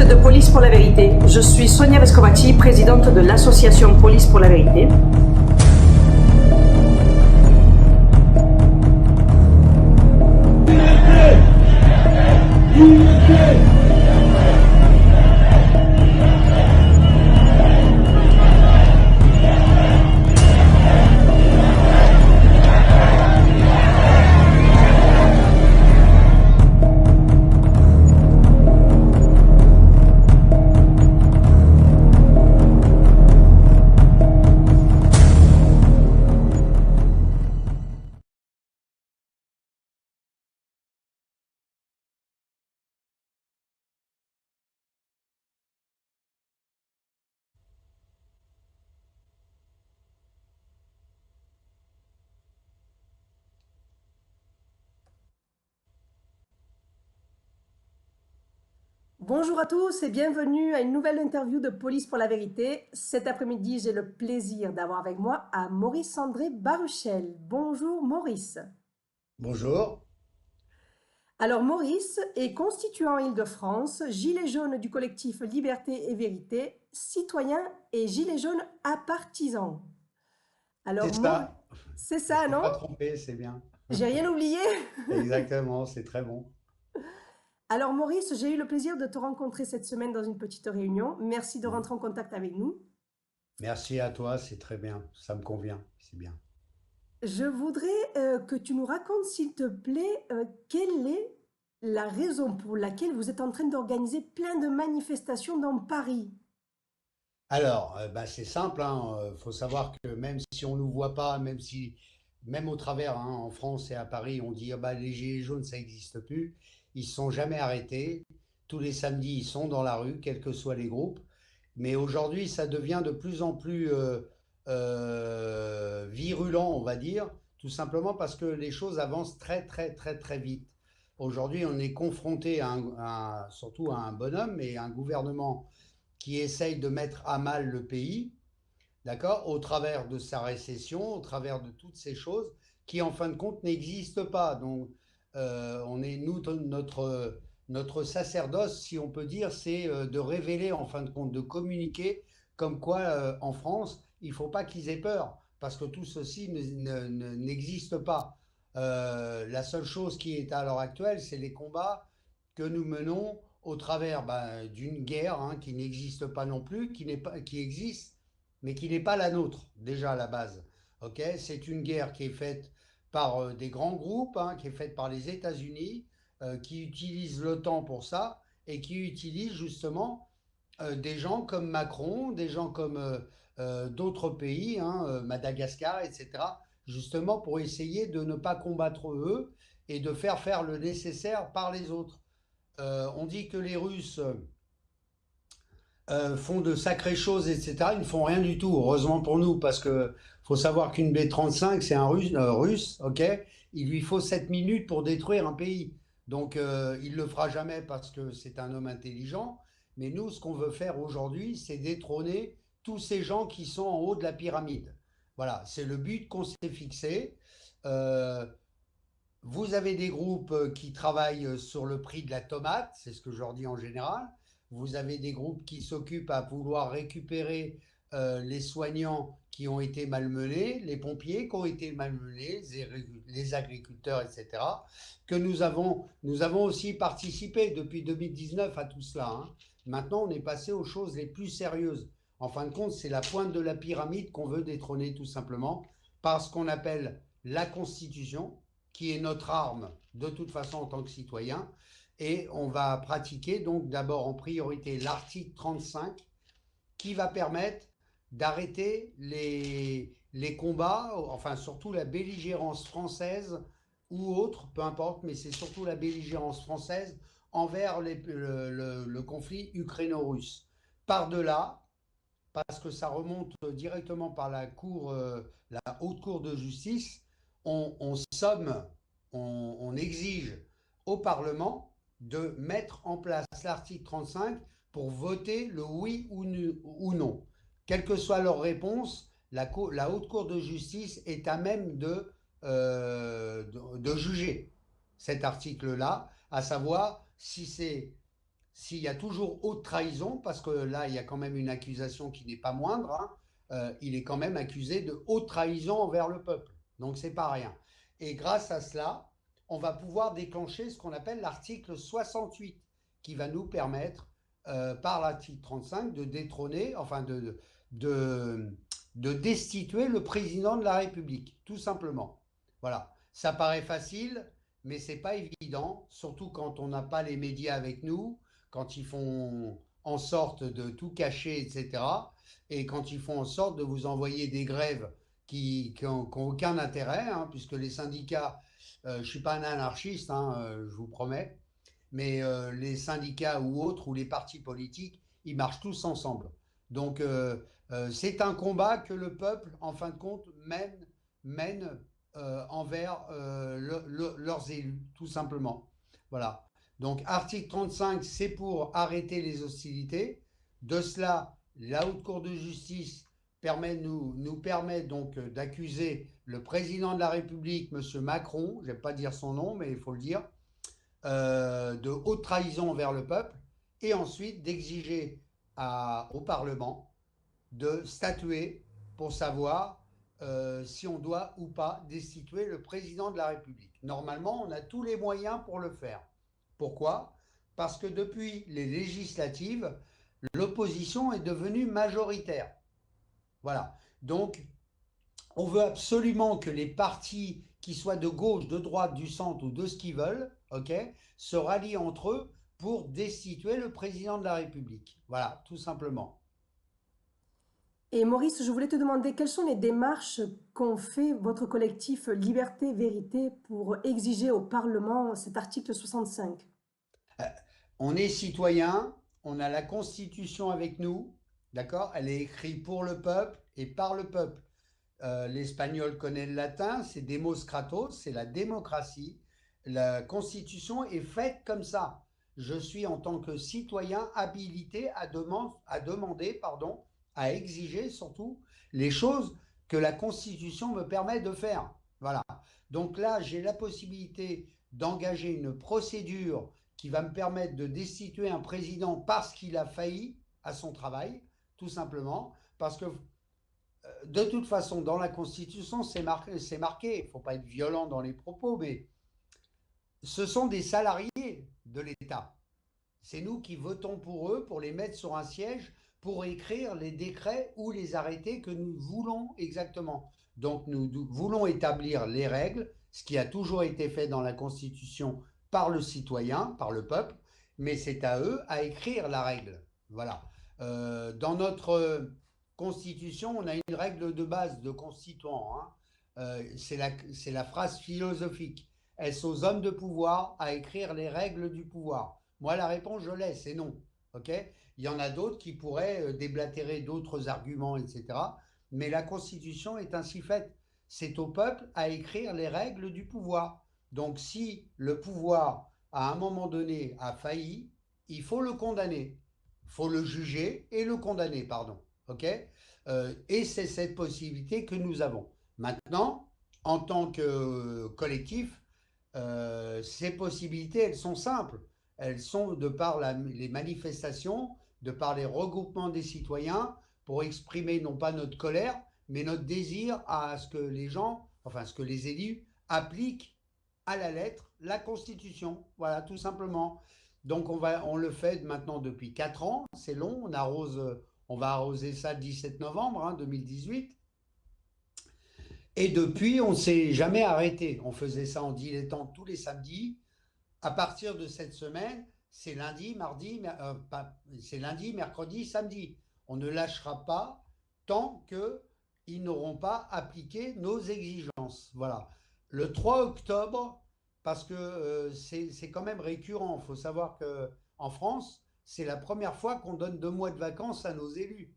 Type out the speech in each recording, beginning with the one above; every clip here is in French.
site de Police pour la vérité. Je suis Sonia Vescovati, présidente de l'association Police pour la vérité. Bonjour à tous et bienvenue à une nouvelle interview de Police pour la vérité. Cet après-midi, j'ai le plaisir d'avoir avec moi à Maurice-André Baruchel. Bonjour Maurice. Bonjour. Alors Maurice est constituant Île-de-France, gilet jaune du collectif Liberté et Vérité, citoyen et gilet jaune à partisans. C'est Alors Maurice, ça. c'est Je ne ça, t'ai non? pas trompé, c'est bien. J'ai rien oublié? Exactement, c'est très bon. Alors Maurice, j'ai eu le plaisir de te rencontrer cette semaine dans une petite réunion. Merci de Mm. rentrer en contact avec nous. Merci à toi, c'est très bien. Ça me convient, c'est bien. Je voudrais que tu nous racontes, s'il te plaît, quelle est la raison pour laquelle vous êtes en train d'organiser plein de manifestations dans Paris. Alors, bah, c'est simple, hein. Faut savoir que même si on ne nous voit pas, même au travers, hein, en France et à Paris, on dit ah bah, les gilets jaunes, ça n'existe plus. Ils ne se sont jamais arrêtés. Tous les samedis, ils sont dans la rue, quels que soient les groupes. Mais aujourd'hui, ça devient de plus en plus virulent, on va dire, tout simplement parce que les choses avancent très, très, très, très vite. Aujourd'hui, on est confronté surtout à un bonhomme et un gouvernement qui essaye de mettre à mal le pays, d'accord, au travers de sa récession, au travers de toutes ces choses qui, en fin de compte, n'existent pas. Donc, notre sacerdoce, si on peut dire, c'est de révéler, en fin de compte, de communiquer comme quoi, en France, il ne faut pas qu'ils aient peur, parce que tout ceci n'existe pas. La seule chose qui est à l'heure actuelle, c'est les combats que nous menons au travers d'une guerre, hein, qui n'existe pas non plus, qui existe, mais qui n'est pas la nôtre, déjà à la base. Ok, c'est une guerre qui est faite par des grands groupes, hein, qui est faite par les États-Unis, qui utilisent l'OTAN pour ça, et qui utilisent justement des gens comme Macron, des gens comme d'autres pays, hein, Madagascar, etc., justement pour essayer de ne pas combattre eux et de faire le nécessaire par les autres. On dit que les Russes font de sacrées choses, etc. Ils ne font rien du tout, heureusement pour nous, parce que faut savoir qu'une B-35, c'est un russe, ok? Il lui faut 7 minutes pour détruire un pays. Donc, il ne le fera jamais parce que c'est un homme intelligent. Mais nous, ce qu'on veut faire aujourd'hui, c'est détrôner tous ces gens qui sont en haut de la pyramide. Voilà, c'est le but qu'on s'est fixé. Euh, Vous avez des groupes qui travaillent sur le prix de la tomate, c'est ce que je leur dis en général. Vous avez des groupes qui s'occupent à vouloir récupérer les soignants qui ont été malmenés, les pompiers qui ont été malmenés, les agriculteurs, etc. Que nous avons aussi participé depuis 2019 à tout cela, hein. Maintenant, on est passé aux choses les plus sérieuses. En fin de compte, c'est la pointe de la pyramide qu'on veut détrôner tout simplement par ce qu'on appelle la Constitution, qui est notre arme de toute façon en tant que citoyen. Et on va pratiquer donc d'abord en priorité l'article 35 qui va permettre d'arrêter les combats, enfin surtout la belligérance française ou autre, peu importe, mais c'est surtout la belligérance française envers le conflit ukraino-russe. Par-delà, parce que ça remonte directement par la haute cour de justice, on somme, on exige au Parlement de mettre en place l'article 35 pour voter le oui ou non. Quelle que soit leur réponse, la haute cour de justice est à même de juger cet article-là, à savoir si c'est s'il y a toujours haute trahison, parce que là, il y a quand même une accusation qui n'est pas moindre, hein, il est quand même accusé de haute trahison envers le peuple. Donc, c'est pas rien. Et grâce à cela, on va pouvoir déclencher ce qu'on appelle l'article 68, qui va nous permettre, par l'article 35, de détrôner, enfin de, de destituer le président de la République, tout simplement. Voilà. Ça paraît facile, mais c'est pas évident, surtout quand on n'a pas les médias avec nous, quand ils font en sorte de tout cacher, etc. Et quand ils font en sorte de vous envoyer des grèves qui ont aucun intérêt, hein, puisque les syndicats, je ne suis pas un anarchiste, hein, je vous promets, mais les syndicats ou autres, ou les partis politiques, ils marchent tous ensemble. Donc c'est un combat que le peuple, en fin de compte, mène envers leurs élus, tout simplement. Voilà. Donc article 35, c'est pour arrêter les hostilités. De cela, la Haute Cour de justice nous permet donc d'accuser le président de la République, M. Macron, je ne vais pas dire son nom, mais il faut le dire, de haute trahison envers le peuple, et ensuite d'exiger au Parlement de statuer pour savoir si on doit ou pas destituer le président de la République. Normalement, on a tous les moyens pour le faire. Pourquoi? Parce que depuis les législatives, l'opposition est devenue majoritaire. Voilà. Donc, on veut absolument que les partis, qui soient de gauche, de droite, du centre ou de ce qu'ils veulent, ok, se rallient entre eux pour destituer le président de la République. Voilà, tout simplement. Et Maurice, je voulais te demander quelles sont les démarches qu'ont fait votre collectif Liberté Vérité pour exiger au Parlement cet article 65. Euh, On est citoyen, on a la Constitution avec nous, d'accord? Elle est écrite pour le peuple et par le peuple. L'espagnol connaît le latin, c'est Demos Kratos, c'est la démocratie. La Constitution est faite comme ça. Je suis en tant que citoyen habilité à demander, pardon, à exiger surtout les choses que la Constitution me permet de faire. Voilà. Donc là, j'ai la possibilité d'engager une procédure qui va me permettre de destituer un président parce qu'il a failli à son travail, tout simplement, parce que de toute façon, dans la Constitution, c'est marqué, il ne faut pas être violent dans les propos, mais ce sont des salariés de l'État. C'est nous qui votons pour eux, pour les mettre sur un siège, pour écrire les décrets ou les arrêtés que nous voulons exactement. Donc nous voulons établir les règles, ce qui a toujours été fait dans la Constitution par le citoyen, par le peuple, mais c'est à eux à écrire la règle. Voilà. Dans notre Constitution, on a une règle de base de constituant, hein. C'est la phrase philosophique. Est-ce aux hommes de pouvoir à écrire les règles du pouvoir? Moi, la réponse, je l'ai, c'est non. Ok. Il y en a d'autres qui pourraient déblatérer d'autres arguments, etc. Mais la Constitution est ainsi faite. C'est au peuple à écrire les règles du pouvoir. Donc, si le pouvoir, à un moment donné, a failli, il faut le condamner. Il faut le juger et le condamner, pardon. Ok. Et c'est cette possibilité que nous avons. Maintenant, en tant que collectif, ces possibilités, elles sont simples. Elles sont de par les manifestations, de par les regroupements des citoyens, pour exprimer non pas notre colère, mais notre désir à ce que les gens, enfin ce que les élus appliquent à la lettre la Constitution. Voilà, tout simplement. Donc on le fait maintenant depuis 4 ans, c'est long, on va arroser ça le 17 novembre, hein, 2018. Et depuis, on ne s'est jamais arrêté. On faisait ça en dilettante tous les samedis. À partir de cette semaine, c'est lundi, c'est lundi, mercredi, samedi. On ne lâchera pas tant qu'ils n'auront pas appliqué nos exigences. Voilà. Le 3 octobre, parce que c'est quand même récurrent, il faut savoir qu'en France, c'est la première fois qu'on donne 2 mois de vacances à nos élus.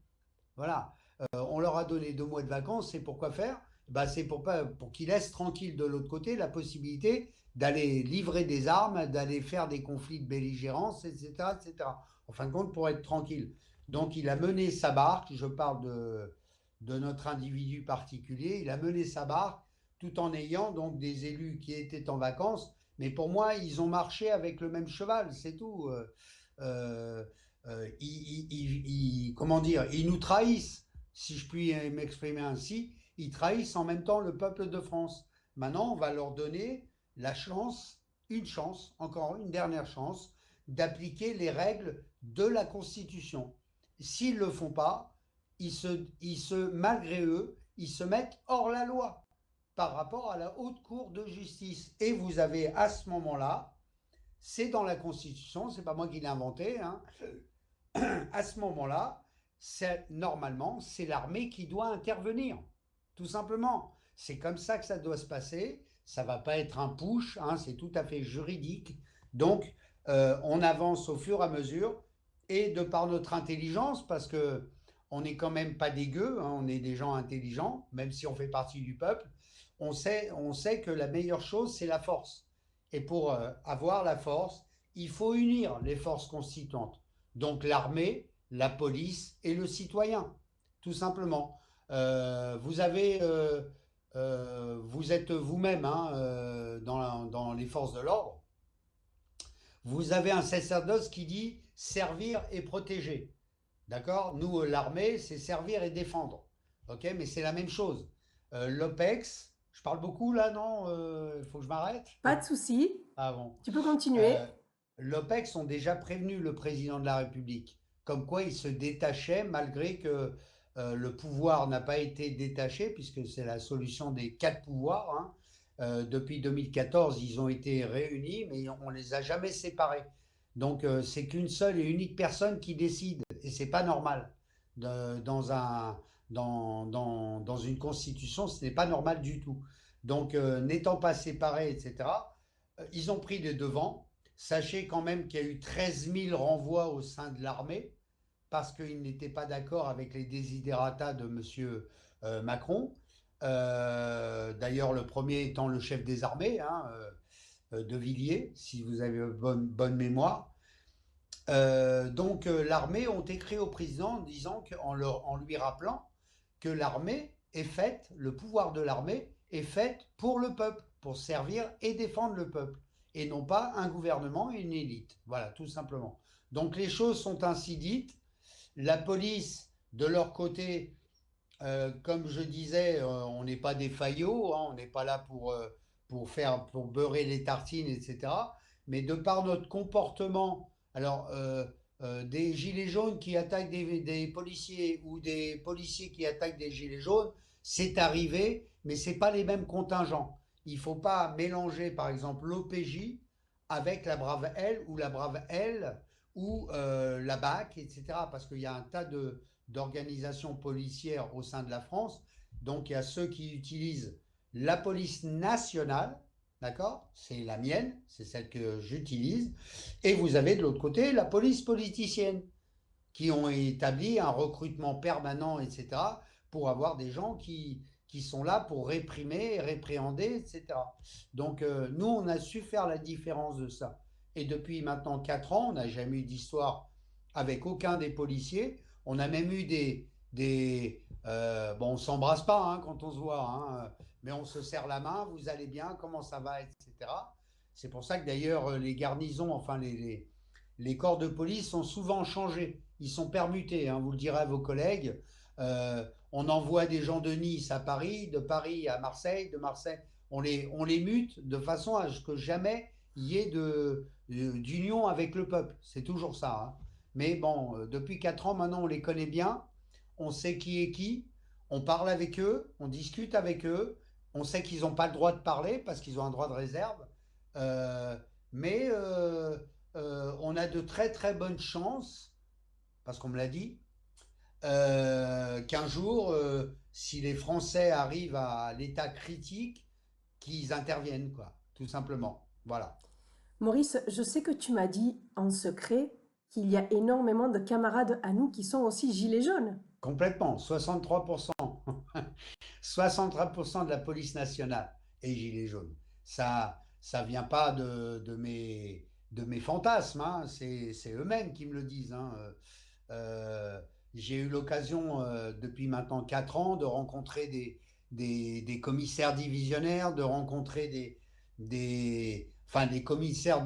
Voilà. On leur a donné 2 mois de vacances, c'est pourquoi faire? Bah, c'est pour qu'ils laissent tranquille de l'autre côté la possibilité d'aller livrer des armes, d'aller faire des conflits de belligérance, etc., etc. En fin de compte, pour être tranquille. Donc, il a mené sa barque, je parle de notre individu particulier, il a mené sa barque tout en ayant donc des élus qui étaient en vacances. Mais pour moi, ils ont marché avec le même cheval, c'est tout. euh, comment dire, ils nous trahissent, si je puis m'exprimer ainsi, ils trahissent en même temps le peuple de France. Maintenant, on va leur donner la chance, une chance, encore une dernière chance, d'appliquer les règles de la Constitution. S'ils ne le font pas, malgré eux, ils se mettent hors la loi par rapport à la haute cour de justice. Et vous avez à ce moment-là, c'est dans la Constitution, c'est pas moi qui l'ai inventé, hein, à ce moment-là, normalement, c'est l'armée qui doit intervenir, tout simplement. C'est comme ça que ça doit se passer. Ça ne va pas être un push, hein, c'est tout à fait juridique. Donc, on avance au fur et à mesure, et de par notre intelligence, parce que on n'est quand même pas des gueux, hein, on est des gens intelligents, même si on fait partie du peuple. On sait que la meilleure chose, c'est la force. Et pour avoir la force, il faut unir les forces constituantes. Donc l'armée, la police et le citoyen, tout simplement. Vous êtes vous-même, hein, dans les forces de l'ordre. Vous avez un sacerdoce qui dit servir et protéger. D'accord? Nous, l'armée, c'est servir et défendre. OK? Mais c'est la même chose. L'OPEX, je parle beaucoup là, non? Il faut que je m'arrête? Pas de souci, Ah bon. tu peux continuer. Euh, L'OPEX ont déjà prévenu le président de la République, comme quoi il se détachait malgré que le pouvoir n'a pas été détaché, puisque c'est la solution des quatre pouvoirs, hein. Depuis 2014, ils ont été réunis, mais on ne les a jamais séparés. Donc c'est qu'une seule et unique personne qui décide, et c'est pas normal. Dans dans une constitution, ce n'est pas normal du tout. Donc n'étant pas séparés, etc., ils ont pris les devants. Sachez quand même qu'il y a eu 13 000 renvois au sein de l'armée parce qu'ils n'étaient pas d'accord avec les desiderata de M. Macron. D'ailleurs, le premier étant le chef des armées, hein, de Villiers, si vous avez bonne mémoire. Donc, l'armée ont écrit au président en lui rappelant que l'armée est faite, le pouvoir de l'armée est fait pour le peuple, pour servir et défendre le peuple, et non pas un gouvernement et une élite. Voilà, tout simplement. Donc les choses sont ainsi dites. La police, de leur côté, comme je disais, on n'est pas des faillots, hein, on n'est pas là pour beurrer les tartines, etc. Mais de par notre comportement, alors des gilets jaunes qui attaquent des policiers ou des policiers qui attaquent des gilets jaunes, c'est arrivé, mais c'est pas les mêmes contingents. Il faut pas mélanger, par exemple, l'OPJ avec la Brave L ou la Brave L ou la BAC, etc. Parce qu'il y a un tas d'organisations policières au sein de la France. Donc il y a ceux qui utilisent la police nationale, d'accord? C'est la mienne, c'est celle que j'utilise. Et vous avez de l'autre côté la police politicienne, qui ont établi un recrutement permanent, etc., pour avoir des gens qui sont là pour réprimer, répréhender, etc. Donc nous, on a su faire la différence de ça. Et depuis maintenant 4 ans, on n'a jamais eu d'histoire avec aucun des policiers. On a même eu bon, on s'embrasse pas, hein, quand on se voit, hein, mais on se serre la main, vous allez bien, comment ça va, etc. C'est pour ça que d'ailleurs les garnisons, enfin les corps de police sont souvent changés. Ils sont permutés, hein, vous le direz à vos collègues. On envoie des gens de Nice à Paris, de Paris à Marseille, de Marseille. On les mute de façon à ce que jamais il y ait d'union avec le peuple. C'est toujours ça, hein. Mais bon, depuis 4 ans maintenant, on les connaît bien. On sait qui est qui. On parle avec eux, on discute avec eux. On sait qu'ils n'ont pas le droit de parler parce qu'ils ont un droit de réserve. Euh, mais on a de très très bonnes chances, parce qu'on me l'a dit, qu'un jour, si les Français arrivent à l'état critique, qu'ils interviennent, quoi, tout simplement. Voilà. Maurice, je sais que tu m'as dit en secret qu'il y a énormément de camarades à nous qui sont aussi gilets jaunes. Complètement, 63%. 63% de la police nationale est gilet jaune. Ça vient pas de mes fantasmes, hein. C'est eux-mêmes qui me le disent, hein. Euh, j'ai eu l'occasion, depuis maintenant 4 ans, de rencontrer des commissaires divisionnaires, de rencontrer enfin, des commissaires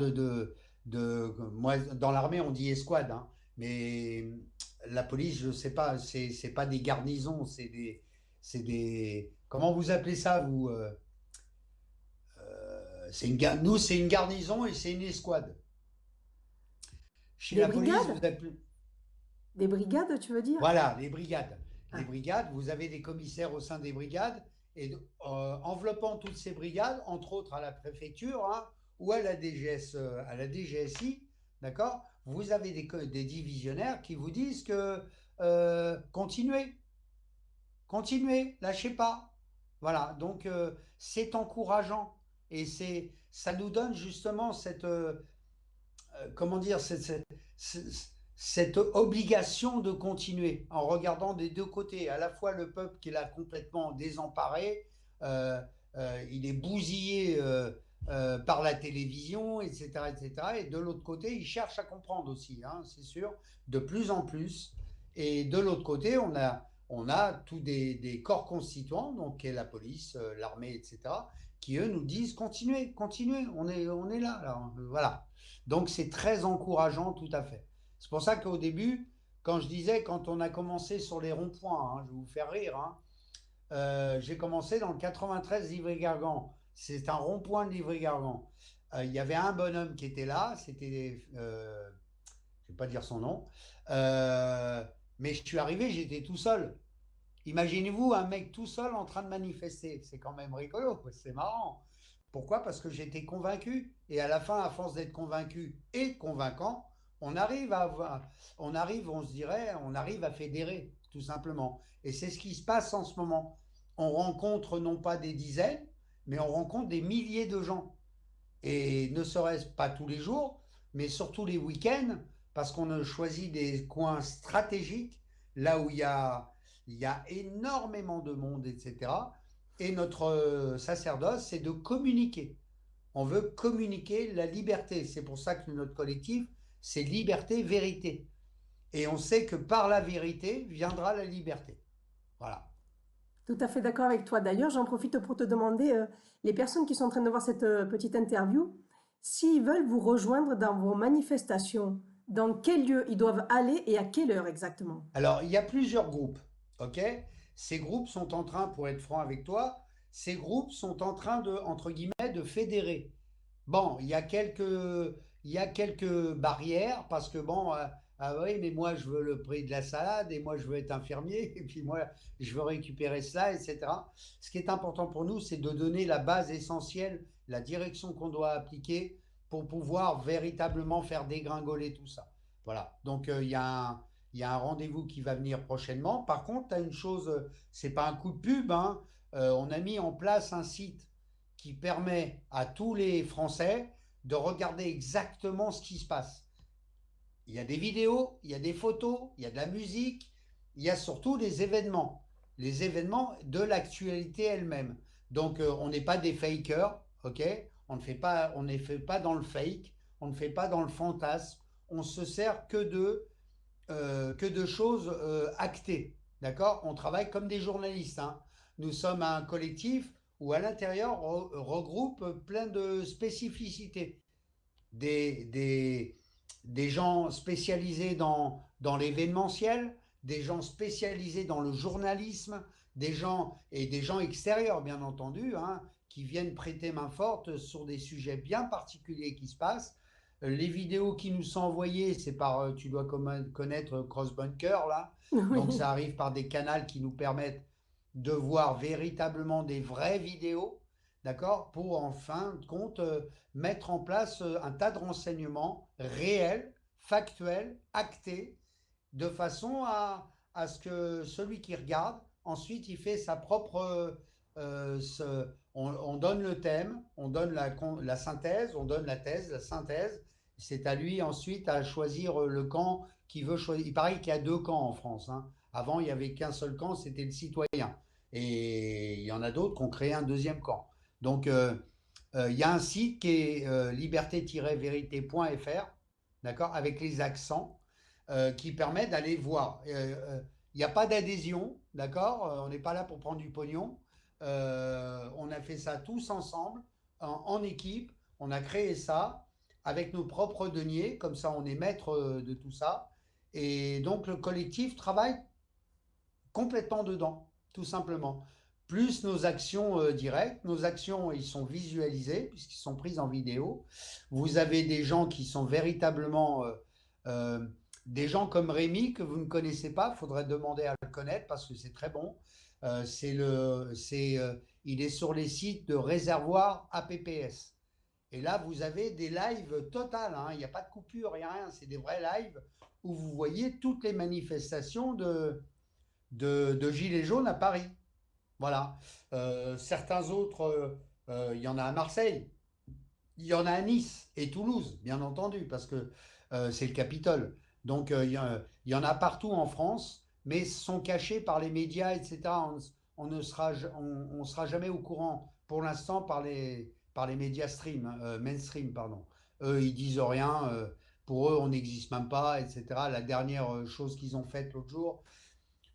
moi, dans l'armée, on dit escouade, hein, mais la police, je sais pas, c'est pas des garnisons, comment vous appelez ça, vous? Nous, c'est une garnison et c'est une escouade. Chez Des la police, brigades? vous appelez, Des brigades, tu veux dire? voilà, les brigades. Les Ah, brigades, vous avez des commissaires au sein des brigades et enveloppant toutes ces brigades, entre autres à la préfecture, hein, ou à la DGS, à la DGSI, d'accord? Vous avez des divisionnaires qui vous disent que continuez, continuez, lâchez pas. Voilà, donc c'est encourageant et ça nous donne justement comment dire, cette obligation de continuer en regardant des deux côtés, à la fois le peuple qui est là complètement désemparé, euh, il est bousillé par la télévision, etc., etc., et de l'autre côté, il cherche à comprendre aussi, hein, c'est sûr, de plus en plus. Et de l'autre côté, on a tous des corps constituants, donc qui est la police, l'armée, etc., qui eux nous disent continuez, continuez, on est là, voilà. Donc c'est très encourageant, tout à fait. C'est pour ça qu'au début, quand je disais, quand on a commencé sur les ronds-points, hein, je vais vous faire rire, hein, j'ai commencé dans le 93 d'Ivry-Gargan. C'est un rond-point de l'Ivry-Gargan. Il y avait un bonhomme qui était là, c'était, je ne vais pas dire son nom, euh, mais je suis arrivé, j'étais tout seul. Imaginez-vous un mec tout seul en train de manifester. C'est quand même rigolo, c'est marrant. Pourquoi? Parce que j'étais convaincu. Et à la fin, à force d'être convaincu et convaincant, on arrive à avoir, on se dirait, on arrive à fédérer, tout simplement. Et c'est ce qui se passe en ce moment. On rencontre non pas des dizaines, mais on rencontre des milliers de gens. Et ne serait-ce pas tous les jours, mais surtout les week-ends, parce qu'on a choisi des coins stratégiques, là où il y a énormément de monde, etc. Et notre sacerdoce, c'est de communiquer. On veut communiquer la liberté. C'est pour ça que notre collectif, c'est liberté, vérité. Et on sait que par la vérité viendra la liberté. Voilà. tout à fait d'accord avec toi. D'ailleurs, j'en profite pour te demander, les personnes qui sont en train de voir cette petite interview, s'ils veulent vous rejoindre dans vos manifestations, dans quel lieu ils doivent aller et à quelle heure exactement? Alors, il y a plusieurs groupes, ok? Ces groupes sont en train, pour être franc avec toi, ces groupes sont en train de, entre guillemets, de fédérer. Bon, il y a quelques barrières parce que bon, ah oui, mais moi je veux le prix de la salade et moi je veux être infirmier et puis moi je veux récupérer cela, etc. Ce qui est important pour nous, c'est de donner la base essentielle, la direction qu'on doit appliquer pour pouvoir véritablement faire dégringoler tout ça. Voilà. Donc il y a un rendez-vous qui va venir prochainement. Par contre, tu as une chose, c'est pas un coup de pub, hein. On a mis en place un site qui permet à tous les Français de regarder exactement ce qui se passe. Il y a des vidéos, il y a des photos, il y a de la musique, il y a surtout des événements, les événements de l'actualité elle-même. Donc on n'est pas des fakers, ok? On ne fait pas dans le fake, on ne fait pas dans le fantasme, on se sert que de choses actées. D'accord? On travaille comme des journalistes, hein. Nous sommes un collectif où à l'intérieur regroupe plein de spécificités. Des gens spécialisés dans l'événementiel, des gens spécialisés dans le journalisme, des gens extérieurs, bien entendu, hein, qui viennent prêter main forte sur des sujets bien particuliers qui se passent. Les vidéos qui nous sont envoyées, c'est par, tu dois connaître Crossbunker, là. Donc Oui. ça arrive par des canaux qui nous permettent de voir véritablement des vraies vidéos, d'accord, pour en fin de compte mettre en place un tas de renseignements réels, factuels, actés, de façon à ce que celui qui regarde, ensuite, il fait sa propre. On donne le thème, on donne la synthèse, on donne la thèse, la synthèse. C'est à lui ensuite à choisir le camp qu'il veut choisir. Il paraît qu'il y a deux camps en France, hein. Avant, il n'y avait qu'un seul camp, c'était le citoyen. Et il y en a d'autres qui ont créé un deuxième camp. Donc, il y a un site qui est liberté-vérité.fr, d'accord, avec les accents, qui permet d'aller voir. Il n'y a pas d'adhésion, d'accord? On n'est pas là pour prendre du pognon. On a fait ça tous ensemble, en équipe. On a créé ça avec nos propres deniers, comme ça on est maître de tout ça. Et donc le collectif travaille complètement dedans, tout simplement. Plus nos actions directes, nos actions, ils sont visualisées puisqu'ils sont prises en vidéo. Vous avez des gens qui sont véritablement euh, des gens comme Rémi que vous ne connaissez pas. Il faudrait demander à le connaître parce que c'est très bon. Il est sur les sites de réservoir APPS. Et là, vous avez des lives totales, hein. Il n'y a pas de coupure, il n'y a rien. C'est des vrais lives où vous voyez toutes les manifestations de Gilets jaunes à Paris. Voilà. Certains autres, il y en a à Marseille, il y en a à Nice et Toulouse, bien entendu, parce que c'est le Capitole. Donc, il y en a partout en France, mais sont cachés par les médias, etc. On ne sera, on sera jamais au courant, pour l'instant, par les médias mainstream, pardon. Eux, ils disent rien. Pour eux, on n'existe même pas, etc. La dernière chose qu'ils ont faite l'autre jour,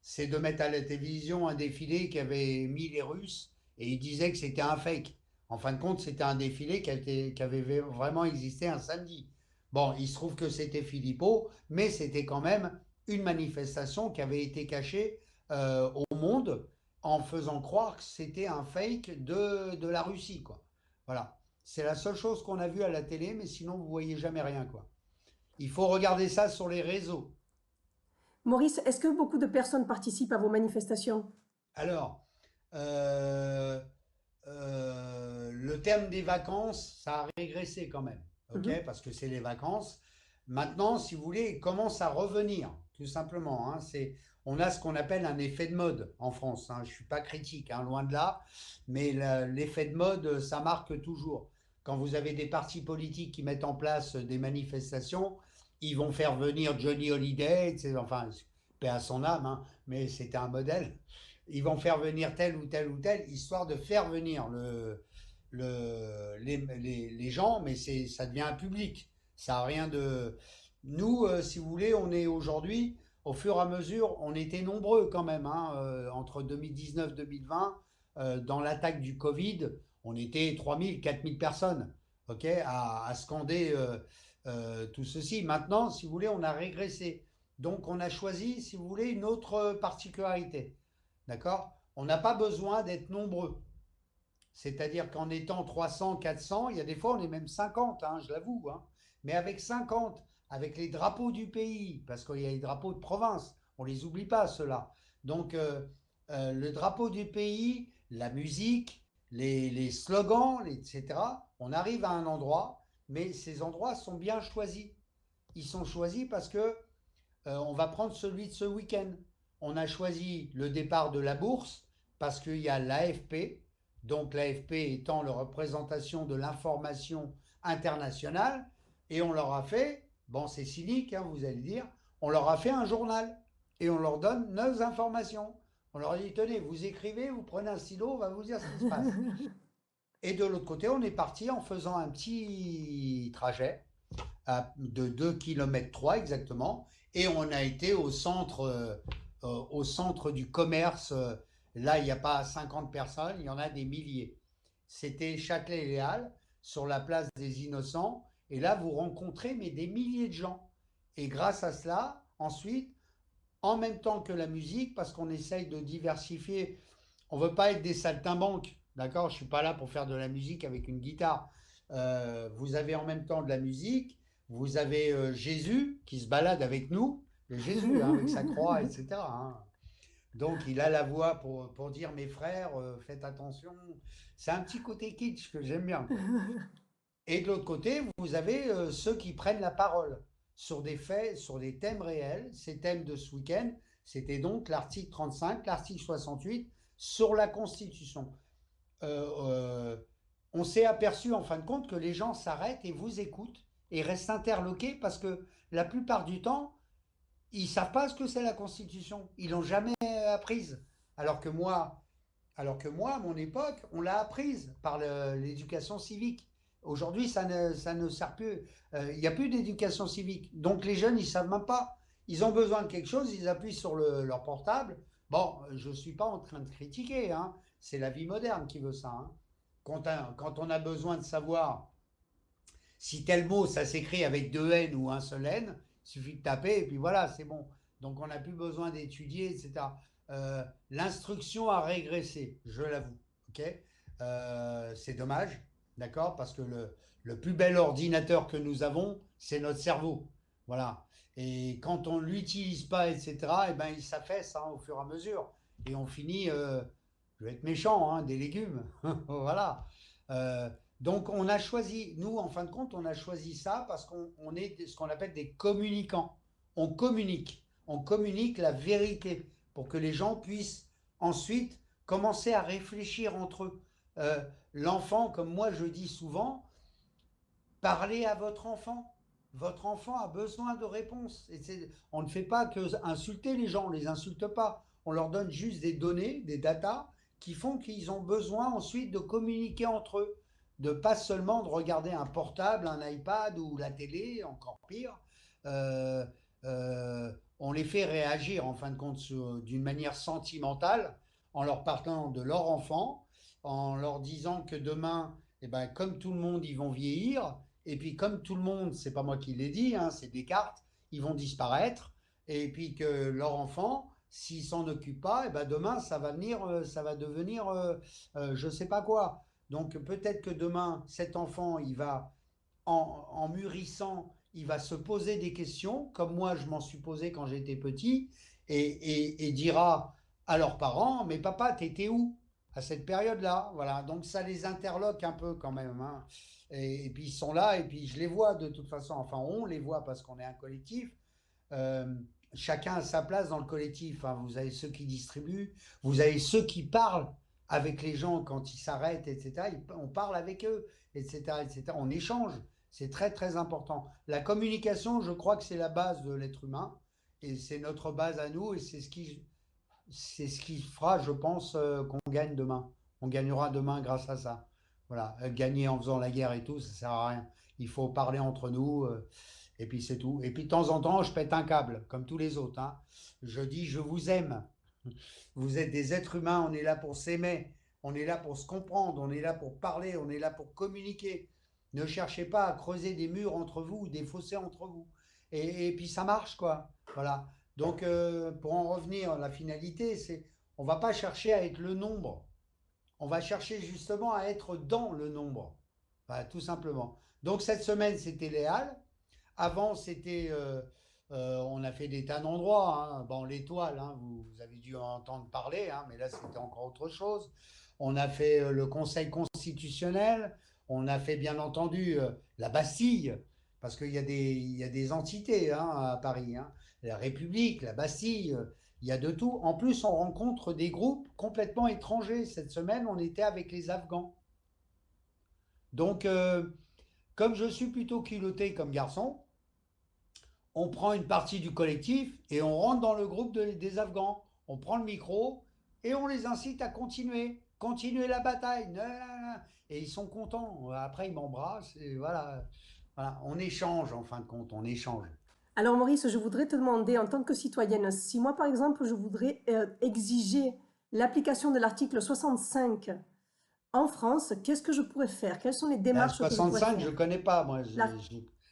c'est de mettre à la télévision un défilé qui avait mis les Russes et ils disaient que c'était un fake. En fin de compte, c'était un défilé qui avait vraiment existé un samedi. Bon, il se trouve que c'était Philippot, mais c'était quand même une manifestation qui avait été cachée au monde en faisant croire que c'était un fake de la Russie, quoi. Voilà. C'est la seule chose qu'on a vue à la télé, mais sinon vous voyez jamais rien, quoi. Il faut regarder ça sur les réseaux. Maurice, est-ce que beaucoup de personnes participent à vos manifestations? Alors, euh, le terme des vacances, ça a régressé quand même, ok? Mhm. Parce que c'est les vacances. Maintenant, si vous voulez, il commence à revenir, tout simplement, hein. On a ce qu'on appelle un effet de mode en France, hein. Je ne suis pas critique, hein, loin de là, mais l'effet de mode, ça marque toujours. Quand vous avez des partis politiques qui mettent en place des manifestations, ils vont faire venir Johnny Hallyday, enfin, paix à son âme, hein, mais c'était un modèle. Ils vont faire venir tel ou tel ou tel, histoire de faire venir les gens, mais ça devient un public. Ça a rien de. Nous, si vous voulez, on est aujourd'hui, au fur et à mesure, on était nombreux quand même, hein, entre 2019-2020, dans l'attaque du Covid, on était 3000, 4000 personnes, ok, à scander tout ceci. Maintenant, si vous voulez, on a régressé. Donc, on a choisi, si vous voulez, une autre particularité. D'accord? On n'a pas besoin d'être nombreux. C'est-à-dire qu'en étant 300, 400, il y a des fois on est même 50, hein, je l'avoue, hein. Mais avec 50, avec les drapeaux du pays, parce qu'il y a les drapeaux de province, on ne les oublie pas ceux-là. Donc le drapeau du pays, la musique, les slogans, etc., on arrive à un endroit, mais ces endroits sont bien choisis. Ils sont choisis parce que on va prendre celui de ce week-end. On a choisi le départ de la bourse parce qu'il y a l'AFP, donc l'AFP étant la représentation de l'information internationale, et on leur a fait, bon c'est cynique, hein, vous allez dire, on leur a fait un journal et on leur donne nos informations. On leur dit, tenez, vous écrivez, vous prenez un stylo, on va vous dire ce qui se passe. Et de l'autre côté, on est parti en faisant un petit trajet de 2,3 km exactement. Et on a été au centre du commerce. Là, il n'y a pas 50 personnes, il y en a des milliers. C'était Châtelet-Léal, sur la place des Innocents. Et là, vous rencontrez mais des milliers de gens. Et grâce à cela, ensuite, en même temps que la musique, parce qu'on essaye de diversifier, on ne veut pas être des saltimbanques, d'accord? Je ne suis pas là pour faire de la musique avec une guitare. Vous avez en même temps de la musique, vous avez Jésus qui se balade avec nous, le Jésus, hein, avec sa croix, etc., hein. Donc il a la voix pour dire mes frères, faites attention. C'est un petit côté kitsch que j'aime bien, quoi. Et de l'autre côté, vous avez ceux qui prennent la parole sur des faits, sur des thèmes réels. Ces thèmes de ce week-end, c'était donc l'article 35, l'article 68 sur la Constitution. Euh, euh, on s'est aperçu en fin de compte que les gens s'arrêtent et vous écoutent et restent interloqués parce que la plupart du temps, ils ne savent pas ce que c'est la Constitution. Ils l'ont jamais apprise. Alors que moi, à mon époque, on l'a apprise par l'éducation civique. Aujourd'hui, ça ne sert plus. Il n'y a plus d'éducation civique. Donc les jeunes, ils ne savent même pas. Ils ont besoin de quelque chose, ils appuient sur leur portable. Bon, je ne suis pas en train de critiquer, hein. C'est la vie moderne qui veut ça, hein. Quand on a besoin de savoir Si tel mot, ça s'écrit avec deux N ou un seul N, il suffit de taper et puis voilà, c'est bon. Donc on n'a plus besoin d'étudier, etc. L'instruction a régressé, je l'avoue. Ok. C'est dommage, d'accord, parce que le plus bel ordinateur que nous avons, c'est notre cerveau. Voilà. Et quand on ne l'utilise pas, etc., eh ben, il s'affaisse hein, au fur et à mesure. Et on finit, je vais être méchant, hein, des légumes. Voilà. Euh, donc on a choisi, nous en fin de compte, on a choisi ça parce qu'on est ce qu'on appelle des communicants. On communique la vérité pour que les gens puissent ensuite commencer à réfléchir entre eux. L'enfant, comme moi je dis souvent, parlez à votre enfant. Votre enfant a besoin de réponses. On ne fait pas que insulter les gens, on ne les insulte pas. On leur donne juste des données, des datas, qui font qu'ils ont besoin ensuite de communiquer entre eux. De pas seulement de regarder un portable, un iPad ou la télé, encore pire. Euh, on les fait réagir en fin de compte d'une manière sentimentale en leur parlant de leur enfant, en leur disant que demain, eh ben, comme tout le monde, ils vont vieillir et puis comme tout le monde, c'est pas moi qui l'ai dit, hein, c'est Descartes, ils vont disparaître. Et puis que leur enfant, s'ils s'en occupent pas, et ben demain ça va venir, ça va devenir, je sais pas quoi. Donc peut-être que demain cet enfant, il va en mûrissant, il va se poser des questions, comme moi je m'en suis posé quand j'étais petit, et dira à leurs parents, mais papa, t'étais où à cette période-là? Voilà, donc ça les interloque un peu quand même. Hein. Puis ils sont là, et puis je les vois de toute façon, enfin on les voit parce qu'on est un collectif. Euh, Chacun a sa place dans le collectif. Hein. Vous avez ceux qui distribuent, vous avez ceux qui parlent avec les gens quand ils s'arrêtent, etc. On parle avec eux, etc., etc. On échange. C'est très, très important. La communication, je crois que c'est la base de l'être humain et c'est notre base à nous et c'est ce qui fera, je pense, qu'on gagne demain. On gagnera demain grâce à ça. Voilà, gagner en faisant la guerre et tout, ça sert à rien. Il faut parler entre nous. Et puis c'est tout. Et puis de temps en temps, je pète un câble, comme tous les autres. Hein. Je dis, je vous aime. Vous êtes des êtres humains, on est là pour s'aimer, on est là pour se comprendre, on est là pour parler, on est là pour communiquer. Ne cherchez pas à creuser des murs entre vous, des fossés entre vous. Et puis ça marche, quoi. Voilà. Donc, pour en revenir à la finalité, c'est on va pas chercher à être le nombre. On va chercher justement à être dans le nombre. Voilà, tout simplement. Donc cette semaine, c'était Léal. Avant, c'était, on a fait des tas d'endroits. Hein. Bon, l'étoile, hein, vous avez dû en entendre parler, hein, mais là, c'était encore autre chose. On a fait le Conseil constitutionnel. On a fait, bien entendu, la Bastille, parce il y a des entités hein, à Paris. Hein. La République, la Bastille, il y a de tout. En plus, on rencontre des groupes complètement étrangers. Cette semaine, on était avec les Afghans. Donc, comme je suis plutôt culotté comme garçon, on prend une partie du collectif et on rentre dans le groupe des Afghans. On prend le micro et on les incite à continuer la bataille. Et ils sont contents. Après, ils m'embrassent et voilà. Voilà. On échange en fin de compte, on échange. Alors Maurice, je voudrais te demander, en tant que citoyenne, si moi par exemple je voudrais exiger l'application de l'article 65 en France, qu'est-ce que je pourrais faire? Quelles sont les La démarches que je pourrais 65, je faire? ne connais pas, moi.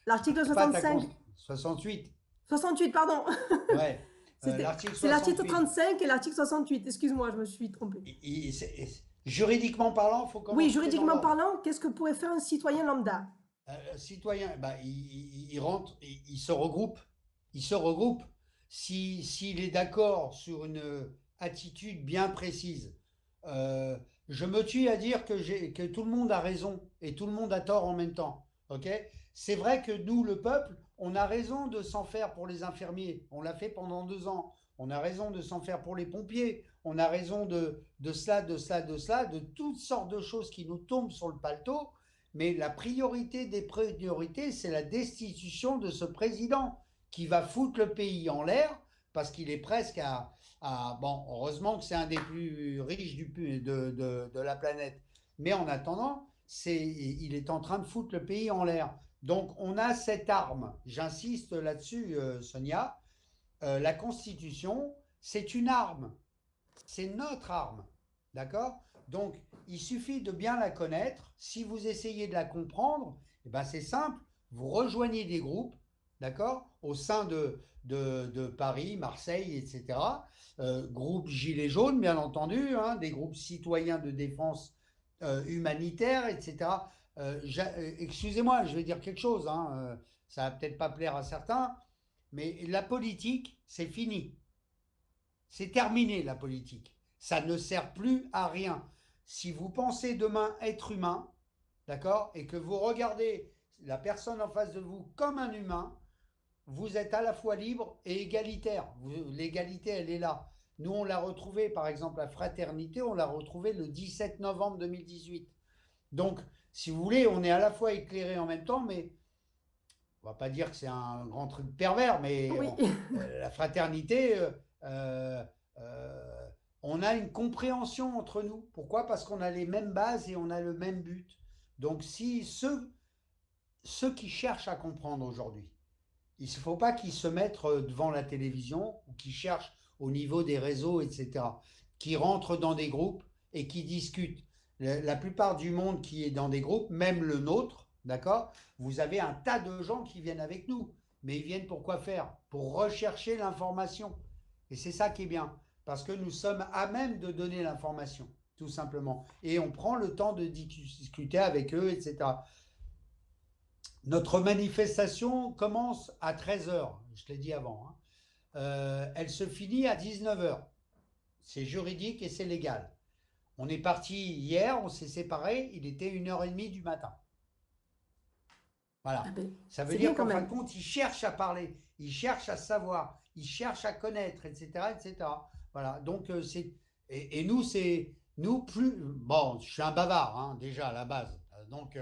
L'article Pas ta 65, 68. 68, pardon. Ouais. L'article C'est l'article 68. 35 et l'article 68. Excuse-moi, je me suis trompée. Juridiquement parlant, il faut Oui, commencer dans juridiquement l'ordre. parlant, qu'est-ce que pourrait faire un citoyen lambda? Citoyen, bah, il rentre, il se regroupe. Il se regroupe s'il est d'accord sur une attitude bien précise. Euh, je me tue à dire que tout le monde a raison et tout le monde a tort en même temps. Ok. C'est vrai que nous, le peuple, on a raison de s'en faire pour les infirmiers. On l'a fait pendant 2 ans. On a raison de s'en faire pour les pompiers. On a raison de cela, de cela, de cela, de toutes sortes de choses qui nous tombent sur le paletot. Mais la priorité des priorités, c'est la destitution de ce président qui va foutre le pays en l'air parce qu'il est presque bon, heureusement que c'est un des plus riches de la planète. Mais en attendant, il est en train de foutre le pays en l'air. Donc on a cette arme. J'insiste là-dessus, Sonia. La Constitution, c'est une arme. C'est notre arme. D'accord? Donc, il suffit de bien la connaître. Si vous essayez de la comprendre, eh ben, c'est simple. Vous rejoignez des groupes, d'accord? Au sein de Paris, Marseille, etc. Groupes Gilets jaunes, bien entendu, hein, des groupes citoyens de défense humanitaire, etc. Excusez-moi, je vais dire quelque chose, hein, ça va peut-être pas plaire à certains, mais la politique, c'est fini. C'est terminé la politique. Ça ne sert plus à rien. Si vous pensez demain être humain, d'accord, et que vous regardez la personne en face de vous comme un humain, vous êtes à la fois libre et égalitaire. L'égalité, elle est là. Nous, on l'a retrouvée, par exemple, la fraternité, on l'a retrouvée le 17 novembre 2018. Donc, si vous voulez, on est à la fois éclairé en même temps, mais on va pas dire que c'est un grand truc pervers, mais Oui. la fraternité, euh, euh, on a une compréhension entre nous. Pourquoi? Parce qu'on a les mêmes bases et on a le même but. Donc, si ceux qui cherchent à comprendre aujourd'hui, il ne faut pas qu'ils se mettent devant la télévision ou qu'ils cherchent au niveau des réseaux, etc., qui rentrent dans des groupes et qui discutent. La plupart du monde qui est dans des groupes, même le nôtre, d'accord, vous avez un tas de gens qui viennent avec nous. Mais ils viennent pour quoi faire? Pour rechercher l'information. Et c'est ça qui est bien. Parce que nous sommes à même de donner l'information, tout simplement. Et on prend le temps de discuter avec eux, etc. Notre manifestation commence à 13 heures, je l'ai dit avant, hein. Elle se finit à 19 heures. C'est juridique et c'est légal. On est parti hier, on s'est séparés, il était 1h30 du matin. Ah Voilà. ben, Ça veut c'est bien dire quand qu'en fin de même. compte, ils cherchent à parler, ils cherchent à savoir, ils cherchent à connaître, etc., etc. Voilà. Donc, et nous, c'est. Nous, plus. Bon, je suis un bavard, hein, déjà, à la base. Donc,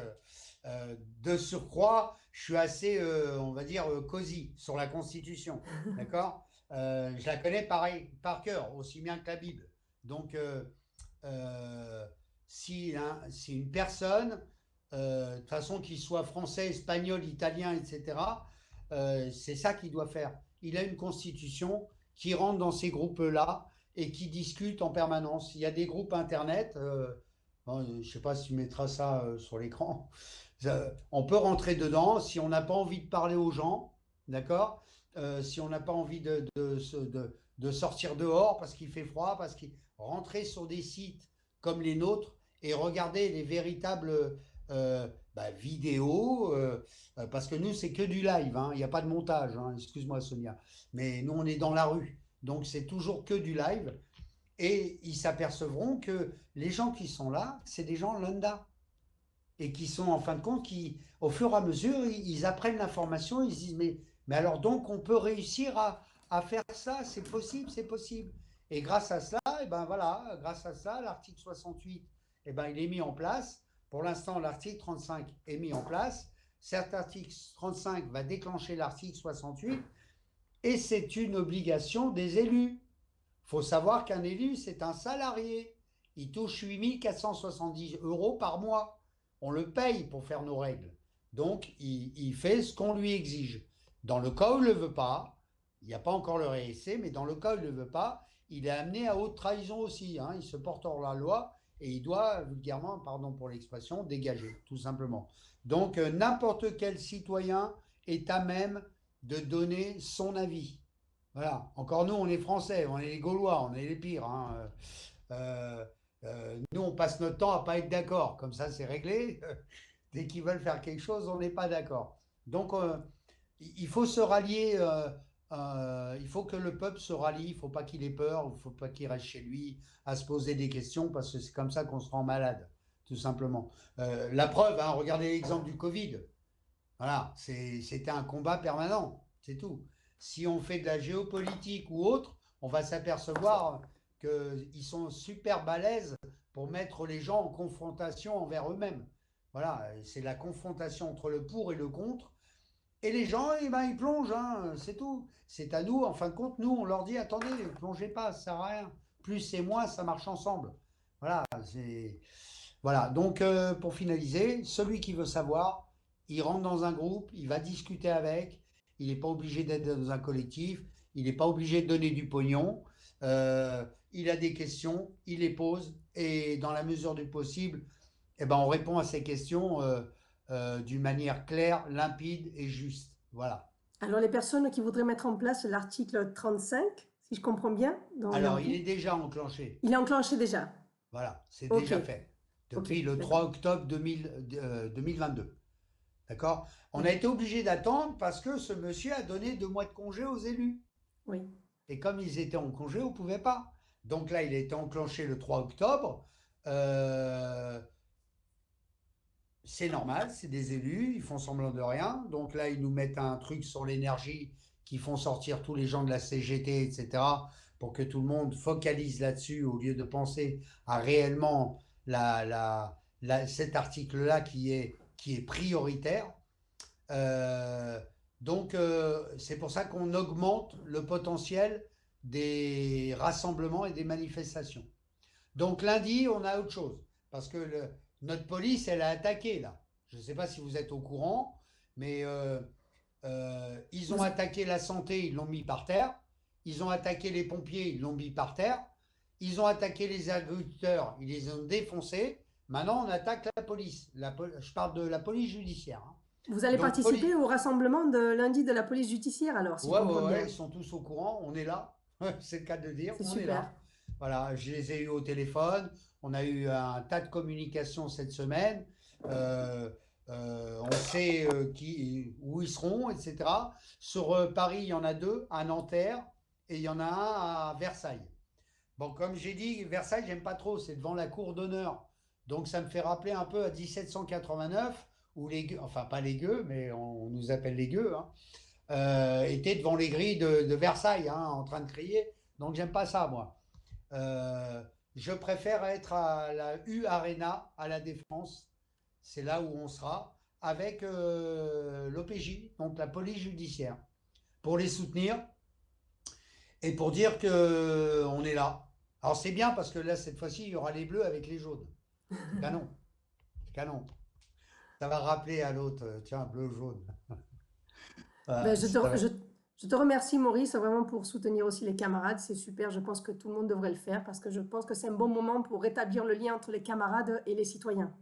de surcroît, je suis assez, on va dire, cosy sur la Constitution. D'accord? Je la connais pareil, par cœur, aussi bien que la Bible. Donc, euh, si une personne de toute façon, qu'il soit français, espagnol, italien, etc., c'est ça qu'il doit faire. Il a une constitution qui rentre dans ces groupes-là et qui discute en permanence. Il y a des groupes Internet, je ne sais pas si tu mettras ça sur l'écran, on peut rentrer dedans si on n'a pas envie de parler aux gens, d'accord. Si on n'a pas envie de sortir dehors parce qu'il fait froid, parce qu'il rentrer sur des sites comme les nôtres et regarder les véritables vidéo, parce que nous, c'est que du live, hein, il n'y a pas de montage, hein, excuse-moi Sonia, mais nous, on est dans la rue, donc c'est toujours que du live, et ils s'apercevront que les gens qui sont là, c'est des gens lambda, et qui sont en fin de compte, qui, au fur et à mesure, ils apprennent l'information, ils se disent, mais alors donc, on peut réussir à faire ça, c'est possible, c'est possible. Et grâce à cela, et ben voilà, grâce à ça, l'article 68, et ben, il est mis en place. Pour l'instant, l'article 35 est mis en place. Cet article 35 va déclencher l'article 68 et c'est une obligation des élus. Il faut savoir qu'un élu, c'est un salarié. Il touche 8 470 € par mois. On le paye pour faire nos règles. Donc, il fait ce qu'on lui exige. Dans le cas où il ne le veut pas, il n'y a pas encore le réessai, mais dans le cas où il ne le veut pas, il est amené à haute trahison aussi, hein. Il se porte hors la loi et il doit, vulgairement, pardon pour l'expression, dégager, tout simplement. Donc, n'importe quel citoyen est à même de donner son avis. Voilà. Encore nous, on est français, on est les Gaulois, on est les pires, hein. Euh, Nous, on passe notre temps à pas être d'accord. Comme ça, c'est réglé. Dès qu'ils veulent faire quelque chose, on n'est pas d'accord. Donc, il faut se rallier. Il faut que le peuple se rallie. Il ne faut pas qu'il ait peur. Il ne faut pas qu'il reste chez lui à se poser des questions parce que c'est comme ça qu'on se rend malade, tout simplement. La preuve, hein, regardez l'exemple du Covid. Voilà, c'était un combat permanent, c'est tout. Si on fait de la géopolitique ou autre, on va s'apercevoir qu'ils sont super balèzes pour mettre les gens en confrontation envers eux-mêmes. Voilà, c'est la confrontation entre le pour et le contre. Et les gens, eh ben, ils plongent, hein, c'est tout. C'est à nous, en fin de compte, nous, on leur dit, attendez, ne plongez pas, ça sert à rien. Plus et moins, ça marche ensemble. Voilà, voilà. Donc, pour finaliser, celui qui veut savoir, il rentre dans un groupe, il va discuter avec, il n'est pas obligé d'être dans un collectif, il n'est pas obligé de donner du pognon. euh, il a des questions, il les pose, et dans la mesure du possible, eh ben, on répond à ces questions d'une manière claire, limpide et juste. Voilà. Alors, les personnes qui voudraient mettre en place l'article 35, si je comprends bien, dans leur Alors, il vie, est déjà enclenché. il est enclenché déjà. Voilà, c'est Ok, déjà fait. ok, Depuis le d'accord. 3 octobre 2022. D'accord? On a Oui, été obligé d'attendre parce que ce monsieur a donné 2 mois de congé aux élus. oui. Et comme ils étaient en congé, on ne pouvait pas. Donc là, il a été enclenché le 3 octobre. Euh, c'est normal, c'est des élus, ils font semblant de rien. Donc là, ils nous mettent un truc sur l'énergie qui font sortir tous les gens de la CGT, etc., pour que tout le monde focalise là-dessus au lieu de penser à réellement cet article-là qui est prioritaire. Euh, donc, c'est pour ça qu'on augmente le potentiel des rassemblements et des manifestations. Donc lundi, on a autre chose. Parce que notre police, elle a attaqué là. Je ne sais pas si vous êtes au courant, mais ils ont Vous- attaqué la santé, ils l'ont mis par terre. Ils ont attaqué les pompiers, ils l'ont mis par terre. Ils ont attaqué les agriculteurs, ils les ont défoncés. Maintenant, on attaque la police. Je parle de la police judiciaire, hein. Vous allez Donc, participer au rassemblement de lundi de la police judiciaire, alors, si je ouais, comprends ouais, ouais, bien. ils sont tous au courant, on est là. C'est le cas de dire, C'est on est super. là. Voilà, je les ai eus au téléphone. On a eu un tas de communications cette semaine. Euh, on sait où ils seront, etc. Sur Paris, il y en a deux, à Nanterre, et il y en a un à Versailles. Bon, comme j'ai dit, Versailles, j'aime pas trop, c'est devant la cour d'honneur. Donc ça me fait rappeler un peu à 1789, où les gueux, enfin pas les gueux, mais on nous appelle les gueux, hein, étaient devant les grilles de Versailles, hein, en train de crier. Donc j'aime pas ça, moi. Euh, je préfère être à la U Arena, à la Défense. C'est là où on sera, avec l'OPJ, donc la police judiciaire, pour les soutenir et pour dire que on est là. Alors c'est bien parce que là, cette fois-ci, il y aura les bleus avec les jaunes. C'est canon, c'est canon. Ça va rappeler à l'autre, tiens, bleu-jaune. Ben, Voilà, ça va. je te remercie, Maurice, vraiment pour soutenir aussi les camarades. C'est super. Je pense que tout le monde devrait le faire parce que je pense que c'est un bon moment pour rétablir le lien entre les camarades et les citoyens.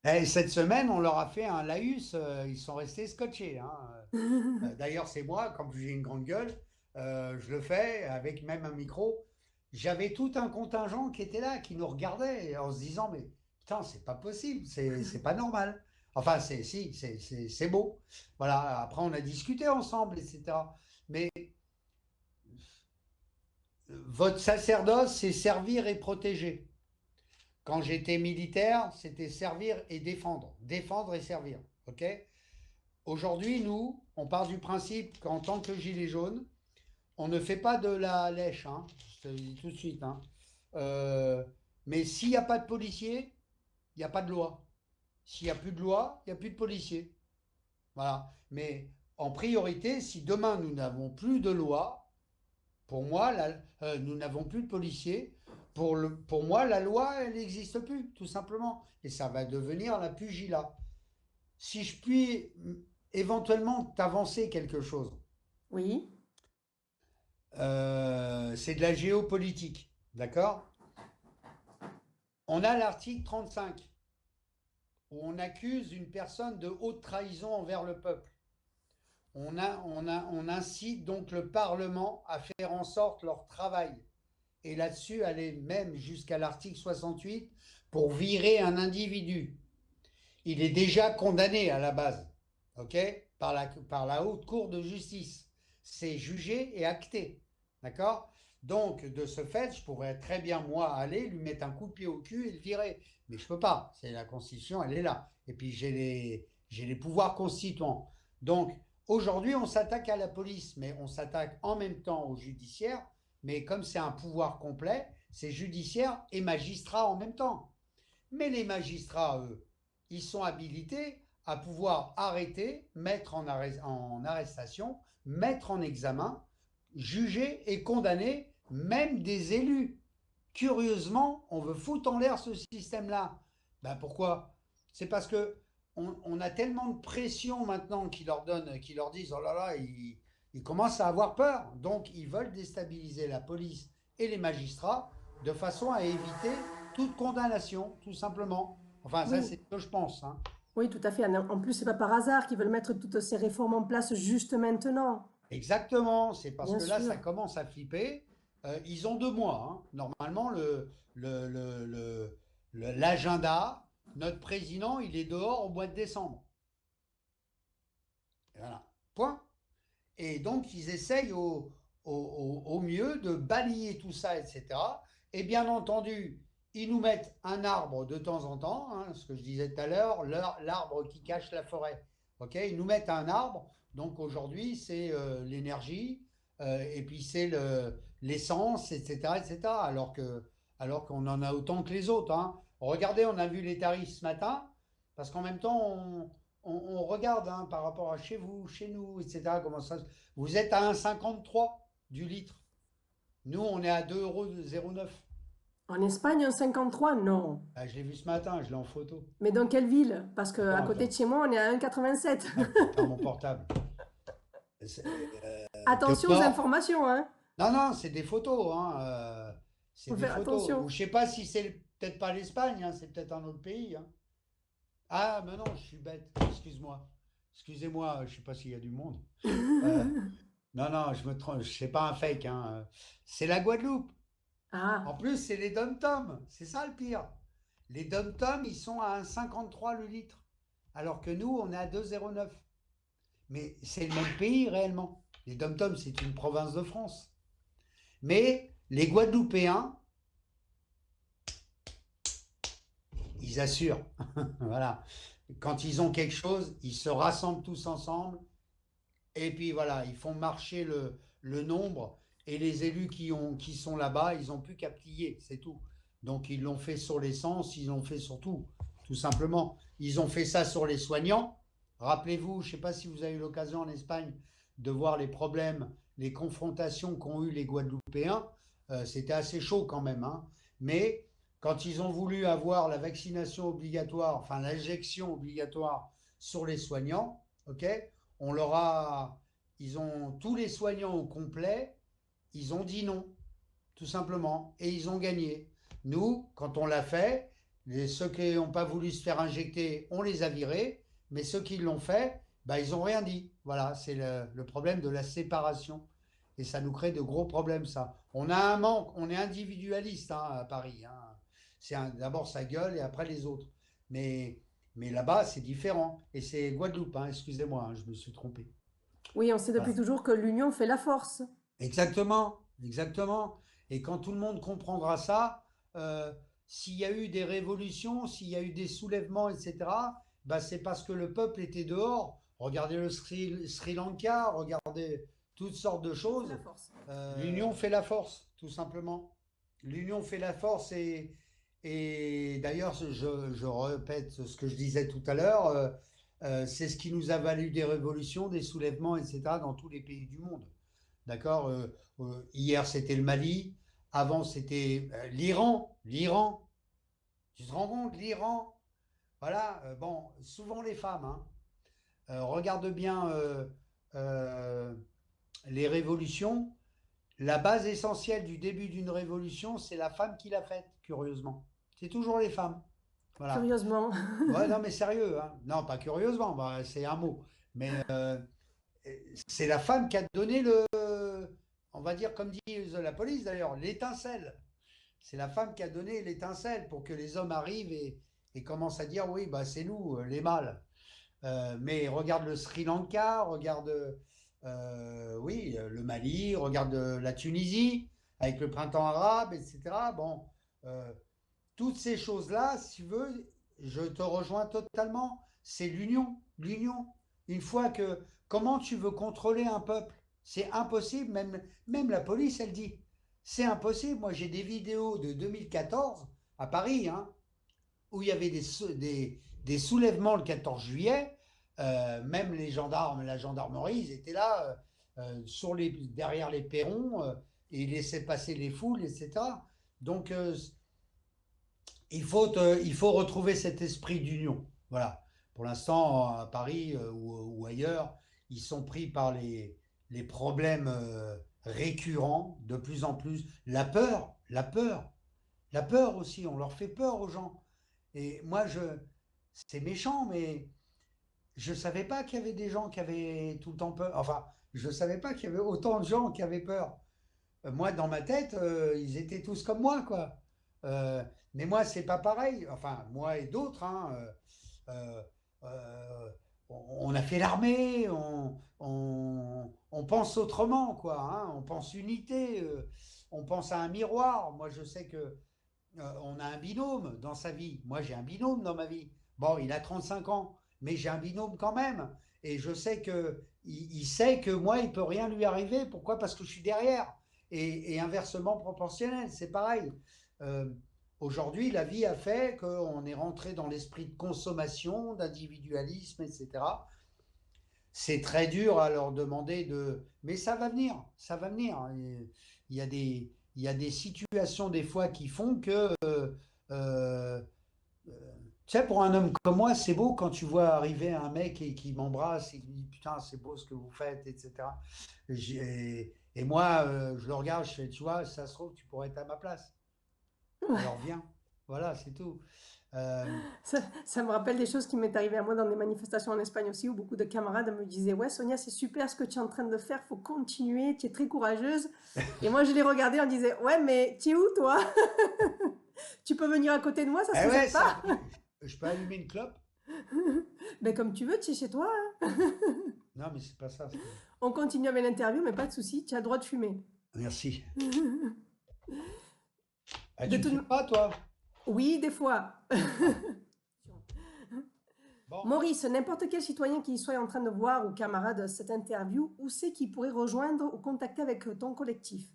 Et cette semaine, on leur a fait un laïus, ils sont restés scotchés, hein. D'ailleurs, c'est moi, quand j'ai une grande gueule, je le fais avec même un micro. J'avais tout un contingent qui était là, qui nous regardait en se disant, mais putain, c'est pas possible, c'est pas normal. Enfin, si, c'est beau. Voilà, après, on a discuté ensemble, etc. Mais votre sacerdoce, c'est servir et protéger. Quand j'étais militaire, c'était servir et défendre. Défendre et servir. OK? Aujourd'hui, nous, on part du principe qu'en tant que gilet jaune, on ne fait pas de la lèche, hein, je te le dis tout de suite, hein. Euh, mais s'il n'y a pas de policiers, il n'y a pas de loi. S'il n'y a plus de loi, il n'y a plus de policiers. Voilà. Mais en priorité, si demain nous n'avons plus de loi, pour moi, nous n'avons plus de policiers. Pour moi, la loi, elle n'existe plus, tout simplement. Et ça va devenir la pugilat. Si je puis éventuellement t'avancer quelque chose, Oui, c'est de la géopolitique, d'accord? On a l'article 35, où on accuse une personne de haute trahison envers le peuple. On incite donc le Parlement à faire en sorte leur travail. Et là-dessus, aller même jusqu'à l'article 68 pour virer un individu. Il est déjà condamné à la base, ok, par la haute cour de justice. C'est jugé et acté, d'accord? Donc, de ce fait, je pourrais très bien, moi, aller lui mettre un coup de pied au cul et le virer. Mais je ne peux pas. C'est la Constitution, elle est là. Et puis, j'ai les pouvoirs constituants. Donc, aujourd'hui, on s'attaque à la police, mais on s'attaque en même temps au judiciaire. Mais comme c'est un pouvoir complet, c'est judiciaire et magistrat en même temps. Mais les magistrats, eux, ils sont habilités à pouvoir arrêter, mettre en arrestation, mettre en examen, juger et condamner même des élus. Curieusement, on veut foutre en l'air ce système-là. Ben pourquoi? C'est parce que on a tellement de pression maintenant qui leur disent oh là là, ils commencent à avoir peur. Donc ils veulent déstabiliser la police et les magistrats, de façon à éviter toute condamnation, tout simplement. Enfin, ça, Oui, c'est ce que je pense, hein. oui, tout à fait. En plus, c'est pas par hasard qu'ils veulent mettre toutes ces réformes en place juste maintenant. Exactement, c'est parce Bien que là, ça sûr. commence à flipper. Ils ont 2 mois, hein. Normalement, le, le- le- l'agenda, notre président, il est dehors au mois de décembre. Et voilà. Point. Et donc, ils essayent au mieux de balayer tout ça, etc. Et bien entendu, ils nous mettent un arbre de temps en temps, hein, ce que je disais tout à l'heure, l'arbre qui cache la forêt. Ok, ils nous mettent un arbre. Donc aujourd'hui, c'est l'énergie, et puis c'est l'essence, etc., etc. Alors qu'on en a autant que les autres, hein. Regardez, on a vu les tarifs ce matin, parce qu'en même temps, on regarde, hein, par rapport à chez vous, chez nous, etc. Comment ça, vous êtes à 1,53 du litre. Nous, on est à 2,09 €. En Espagne, un 53, non. Ah, je l'ai vu ce matin, je l'ai en photo. Mais dans quelle ville? Parce qu'à Attends, côté attends. de chez moi, on est à 1,87. Ah, je perds mon portable. T'es au Attention aux nord. informations, hein. Non, non, c'est des photos, hein. C'est Faut des faire photos. attention. Ou je sais pas si c'est peut-être pas l'Espagne, hein, c'est peut-être un autre pays, hein. Ah, mais non, je suis bête. Excuse-moi. Excusez-moi, je sais pas s'il y a du monde. Euh, non, non, je me trompe. C'est pas un fake, hein. C'est la Guadeloupe. En Ah, plus, c'est les dom-toms. C'est ça le pire. Les dom-toms, ils sont à 1,53 le litre. Alors que nous, on est à 2,09. Mais c'est le même pays réellement. Les dom-toms, c'est une province de France. Mais les Guadeloupéens, ils assurent. Voilà. Quand ils ont quelque chose, ils se rassemblent tous ensemble. Et puis voilà, ils font marcher le nombre. Et les élus qui sont là-bas, ils n'ont plus qu'à plier, c'est tout. Donc ils l'ont fait sur l'essence, ils l'ont fait sur tout simplement. Ils ont fait ça sur les soignants. Rappelez-vous, je ne sais pas si vous avez eu l'occasion en Espagne de voir les problèmes, les confrontations qu'ont eu les Guadeloupéens. C'était assez chaud quand même, hein. Mais quand ils ont voulu avoir la vaccination obligatoire, enfin l'injection obligatoire sur les soignants, ok, on leur a, ils ont tous les soignants au complet, ils ont dit non, tout simplement, et ils ont gagné. Nous, quand on l'a fait, ceux qui n'ont pas voulu se faire injecter, on les a virés, mais ceux qui l'ont fait, bah, ils n'ont rien dit. Voilà, c'est le problème de la séparation. Et ça nous crée de gros problèmes, ça. On a un manque, on est individualiste, hein, à Paris, hein. D'abord sa gueule et après les autres. Mais, mais là-bas, c'est différent. Et c'est Guadeloupe, hein, excusez-moi, hein, je me suis trompé. oui, on sait depuis Voilà. toujours que l'union fait la force. Exactement, exactement. Et quand tout le monde comprendra ça, euh, s'il y a eu des révolutions, s'il y a eu des soulèvements, etc., bah c'est parce que le peuple était dehors. Regardez le Sri Lanka, regardez toutes sortes de L'union fait la choses. force. L'union fait la force, tout simplement. L'union fait la force et d'ailleurs, je répète ce que je disais tout à l'heure, c'est ce qui nous a valu des révolutions, des soulèvements, etc., dans tous les pays du monde. D'accord. Hier, c'était le Mali. Avant, c'était l'Iran. L'Iran. Tu te rends compte, l'Iran? Voilà. Bon, souvent les femmes, hein. Regarde bien euh, les révolutions. La base essentielle du début d'une révolution, c'est la femme qui l'a faite, curieusement. C'est toujours les femmes. Voilà. Curieusement. Ouais, non, mais sérieux, hein. Non, pas curieusement, bah, c'est un mot. Mais c'est la femme qui a donné on va dire comme dit la police d'ailleurs, l'étincelle. C'est la femme qui a donné l'étincelle pour que les hommes arrivent et commencent à dire oui, bah c'est nous, les mâles. Mais regarde le Sri Lanka, regarde oui, le Mali, regarde la Tunisie avec le printemps arabe, etc. Bon, euh, toutes ces choses-là, si tu veux, je te rejoins totalement. C'est l'union, l'union. Une fois que, comment tu veux contrôler un peuple? C'est impossible, même la police, elle dit, c'est impossible. Moi, j'ai des vidéos de 2014 à Paris, hein, où il y avait des soulèvements le 14 juillet. Même les gendarmes, la gendarmerie, ils étaient là derrière les perrons et ils laissaient passer les foules, etc. Donc, il faut retrouver cet esprit d'union. Voilà. Pour l'instant, à Paris ou ailleurs, ils sont pris par les problèmes récurrent, de plus en plus. La peur aussi, on leur fait peur aux gens. Et moi, c'est méchant, mais je ne savais pas qu'il y avait des gens qui avaient tout le temps peur. Enfin, je ne savais pas qu'il y avait autant de gens qui avaient peur. Moi, dans ma tête, ils étaient tous comme moi, quoi. Euh, mais moi, c'est pas pareil. Enfin, moi et d'autres, hein, euh, euh, on a fait l'armée, on pense autrement, quoi. Hein, on pense unité, on pense à un miroir. Moi, je sais que on a un binôme dans sa vie. Moi, j'ai un binôme dans ma vie. Bon, il a 35 ans, mais j'ai un binôme quand même. Et je sais que il sait que moi, il peut rien lui arriver. Pourquoi? Parce que je suis derrière. Et inversement proportionnel, c'est pareil. Euh, Aujourd'hui, la vie a fait qu'on est rentré dans l'esprit de consommation, d'individualisme, etc. C'est très dur à leur demander de... Mais ça va venir, ça va venir. Et il y a des situations des fois qui font que... euh, tu sais, pour un homme comme moi, c'est beau quand tu vois arriver un mec et qui m'embrasse et qui dit putain, c'est beau ce que vous faites, etc. Et moi, je le regarde, je fais, tu vois, ça se trouve, tu pourrais être à ma place. Ouais. Alors viens. Voilà, c'est tout. Euh, Ça me rappelle des choses qui m'est arrivé à moi dans des manifestations en Espagne aussi, où beaucoup de camarades me disaient: ouais, Sonia, c'est super ce que tu es en train de faire, faut continuer, tu es très courageuse. Et moi, je les regardais, on disait: ouais, mais tu es où toi? Tu peux venir à côté de moi, ça eh serait ouais, sympa. je peux allumer une clope? Ben, comme tu veux, tu es chez toi, hein. Non, mais c'est pas ça. On continue avec l'interview, mais pas de souci, tu as le droit de fumer. Merci. Ah, De tu fumes toute... pas, toi? Oui, des fois. Ah, bon. Maurice, n'importe quel citoyen qui soit en train de voir ou camarade cette interview, où c'est qu'il pourrait rejoindre ou contacter avec ton collectif?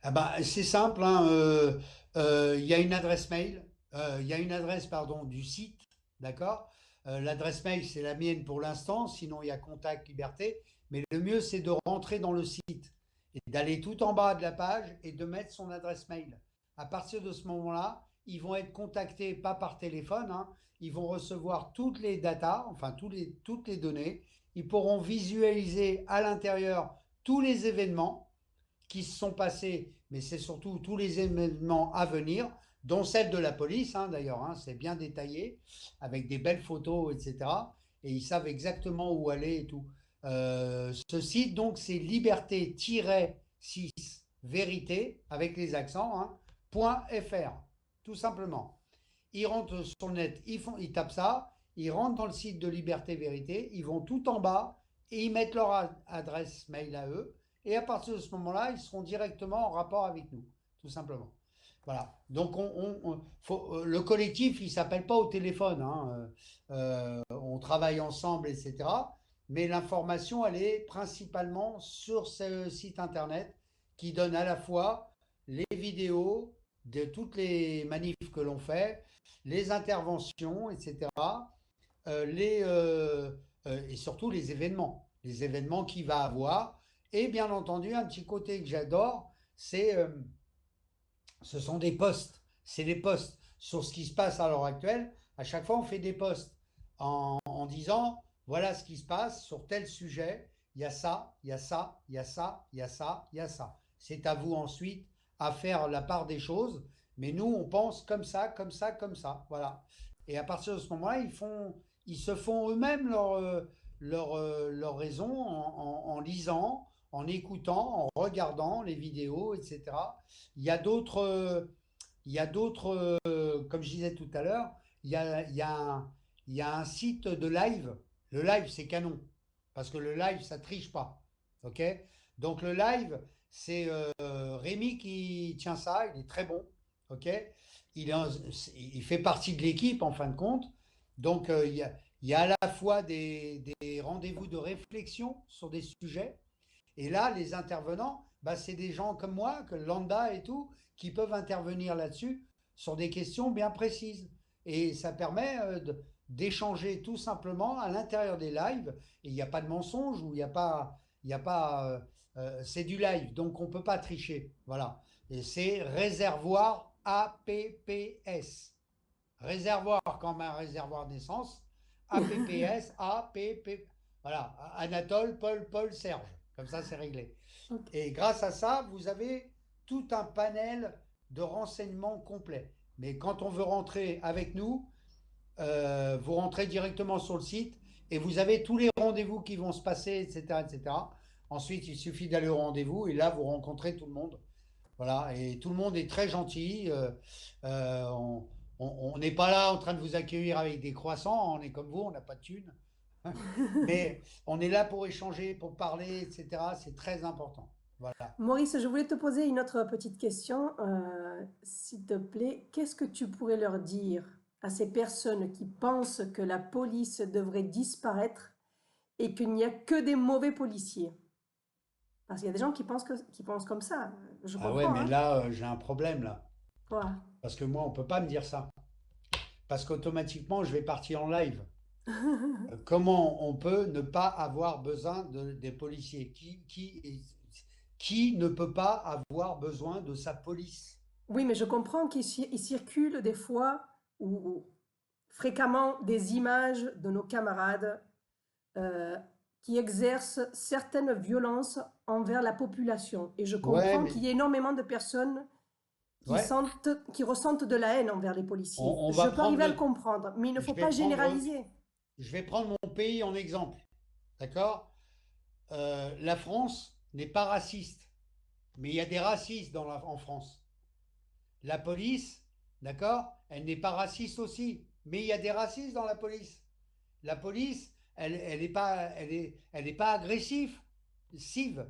Ah bah, c'est simple, hein, il y a une adresse mail, il y a une adresse, pardon, du site, d'accord? L'adresse mail, c'est la mienne pour l'instant, sinon il y a Contact Liberté, mais le mieux, c'est de rentrer dans le site et d'aller tout en bas de la page et de mettre son adresse mail. À partir de ce moment-là, ils vont être contactés, pas par téléphone, hein, ils vont recevoir toutes les datas, enfin toutes les données, ils pourront visualiser à l'intérieur tous les événements qui se sont passés, mais c'est surtout tous les événements à venir, dont celle de la police, hein, d'ailleurs, hein, c'est bien détaillé, avec des belles photos, etc. Et ils savent exactement où aller et tout. Ce site, donc, c'est liberté-6 vérité, avec les accents, hein, .fr, tout simplement. Ils rentrent sur le net, ils tapent ça, ils rentrent dans le site de Liberté Vérité, ils vont tout en bas et ils mettent leur adresse mail à eux. Et à partir de ce moment-là, ils seront directement en rapport avec nous, tout simplement. Voilà. Donc, le collectif, il ne s'appelle pas au téléphone, hein. On travaille ensemble, etc. Mais l'information, elle est principalement sur ce site internet qui donne à la fois les vidéos de toutes les manifs que l'on fait, les interventions, etc. Et surtout les événements qu'il va avoir. Et bien entendu, un petit côté que j'adore, ce sont des posts. C'est des posts sur ce qui se passe à l'heure actuelle. À chaque fois, on fait des posts en disant, voilà ce qui se passe sur tel sujet. Il y a ça, il y a ça, il y a ça, il y a ça, il y a ça. C'est à vous ensuite à faire la part des choses. Mais nous, on pense comme ça, comme ça, comme ça. Voilà. Et à partir de ce moment-là, ils se font eux-mêmes leur raison en lisant, en écoutant, en regardant les vidéos, etc. Il y a d'autres, comme je disais tout à l'heure, il y a un site de live. Le live, c'est canon. Parce que le live, ça triche pas. OK? Donc le live, c'est Rémi qui tient ça. Il est très bon. OK? Il fait partie de l'équipe, en fin de compte. Donc il y a à la fois des rendez-vous de réflexion sur des sujets et là, les intervenants, bah, c'est des gens comme moi, que lambda et tout, qui peuvent intervenir là-dessus sur des questions bien précises. Et ça permet d'échanger tout simplement à l'intérieur des lives. Et il n'y a pas de mensonge ou c'est du live, donc on ne peut pas tricher. Voilà. Et c'est réservoir APPS. Réservoir comme un réservoir d'essence. APPS, APP. Voilà. Anatole, Paul, Serge. Comme ça, c'est réglé. Ok. Et grâce à ça, vous avez tout un panel de renseignements complets. Mais quand on veut rentrer avec nous, vous rentrez directement sur le site et vous avez tous les rendez-vous qui vont se passer, etc., etc. Ensuite, il suffit d'aller au rendez-vous et là, vous rencontrez tout le monde. Voilà, et tout le monde est très gentil. On n'est pas là en train de vous accueillir avec des croissants. On est comme vous, on n'a pas de thunes. Mais on est là pour échanger, pour parler, etc. C'est très important. Voilà. Maurice, je voulais te poser une autre petite question. S'il te plaît, qu'est-ce que tu pourrais leur dire à ces personnes qui pensent que la police devrait disparaître et qu'il n'y a que des mauvais policiers? Parce qu'il y a des gens qui pensent comme ça. Je Ah ouais, comprends, mais hein? là, j'ai un problème là. Quoi? Parce que moi, on peut pas me dire ça. Parce qu'automatiquement, je vais partir en live. Comment on peut ne pas avoir besoin des policiers? Qui ne peut pas avoir besoin de sa police? Oui, mais je comprends qu'il circule des fois ou fréquemment des images de nos camarades euh, qui exercent certaines violences envers la population. Et je Ouais, comprends mais qu'il y ait énormément de personnes ouais, qui ressentent de la haine envers les policiers. on Je va peux prendre arriver à le notre. comprendre, mais il ne Je faut vais pas prendre, généraliser. je vais prendre mon pays en exemple. D'accord? La France n'est pas raciste, mais il y a des racistes en France. La police, d'accord? Elle n'est pas raciste aussi, mais il y a des racistes dans la police. La police, elle est pas, elle est pas agressive,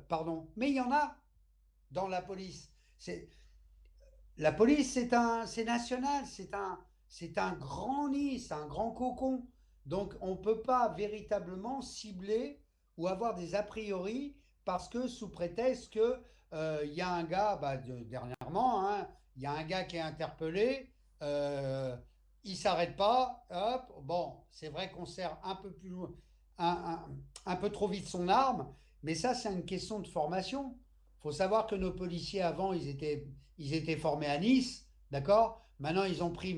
pardon, mais il y en a dans la police. La police, c'est national, c'est un grand nid, c'est un grand cocon. Donc, on ne peut pas véritablement cibler ou avoir des a priori parce que sous prétexte que y a un gars, bah, dernièrement, hein, il y a un gars qui est interpellé, euh, il s'arrête pas, hop, bon, c'est vrai qu'on sert un peu plus loin, un, un peu trop vite son arme, mais ça, c'est une question de formation. Il faut savoir que nos policiers avant, ils étaient formés à Nice, d'accord? Maintenant, ils ont pris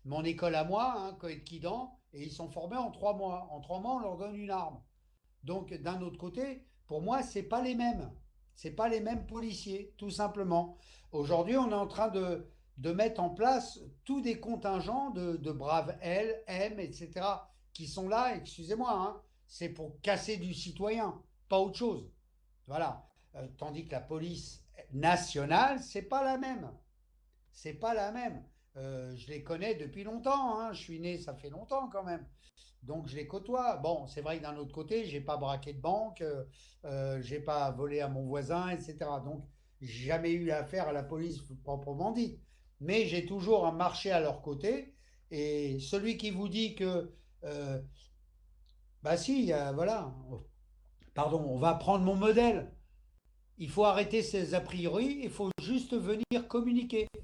mon école à moi, hein, Coët Kidan, et ils sont formés en 3 mois. En 3 mois, on leur donne une arme. Donc, d'un autre côté, pour moi, c'est pas les mêmes. C'est pas les mêmes policiers, tout simplement. Aujourd'hui, on est en train de mettre en place tous des contingents de braves L, M, etc., qui sont là, excusez-moi, hein, c'est pour casser du citoyen, pas autre chose. Voilà. Tandis que la police nationale, c'est pas la même. C'est pas la même. Je les connais depuis longtemps, hein. Je suis né, ça fait longtemps quand même. Donc je les côtoie. Bon, c'est vrai que d'un autre côté, j'ai pas braqué de banque, j'ai pas volé à mon voisin, etc. Donc j'ai jamais eu affaire à la police proprement dite. Mais j'ai toujours marché à leur côté. Et celui qui vous dit que, bah si, voilà, pardon, on va prendre mon modèle. Il faut arrêter ces a priori, il faut juste venir communiquer. Il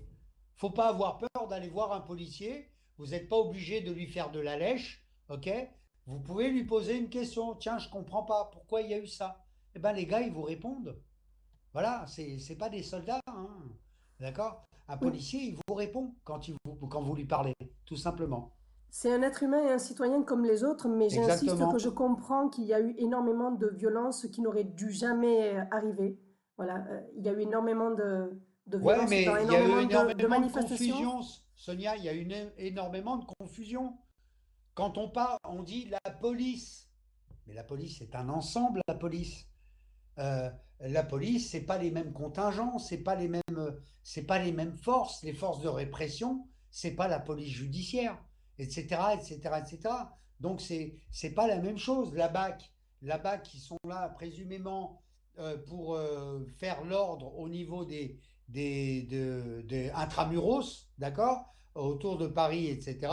ne faut pas avoir peur d'aller voir un policier. Vous n'êtes pas obligé de lui faire de la lèche, ok? Vous pouvez lui poser une question. Tiens, je ne comprends pas, pourquoi il y a eu ça? Eh bien, les gars, ils vous répondent. Voilà, c'est pas des soldats, hein. D'accord? Un Oui, policier, il vous répond quand vous lui parlez, tout simplement. c'est un être humain et un citoyen comme les autres, mais j'insiste que Exactement. je comprends qu'il y a eu énormément de violences qui n'auraient dû jamais arriver. Voilà, il y a eu énormément de Ouais, violences dans mais il y a eu énormément de énormément de manifestations. confusion, Sonia, il y a eu énormément de confusion. Quand on parle, on dit la police. Mais la police, c'est un ensemble, la police. La police, c'est pas les mêmes contingents, c'est pas les mêmes forces. Les forces de répression, c'est pas la police judiciaire, etc., etc., etc. Donc c'est pas la même chose. La BAC qui sont là présumément pour faire l'ordre au niveau des intramuros, d'accord, autour de Paris, etc.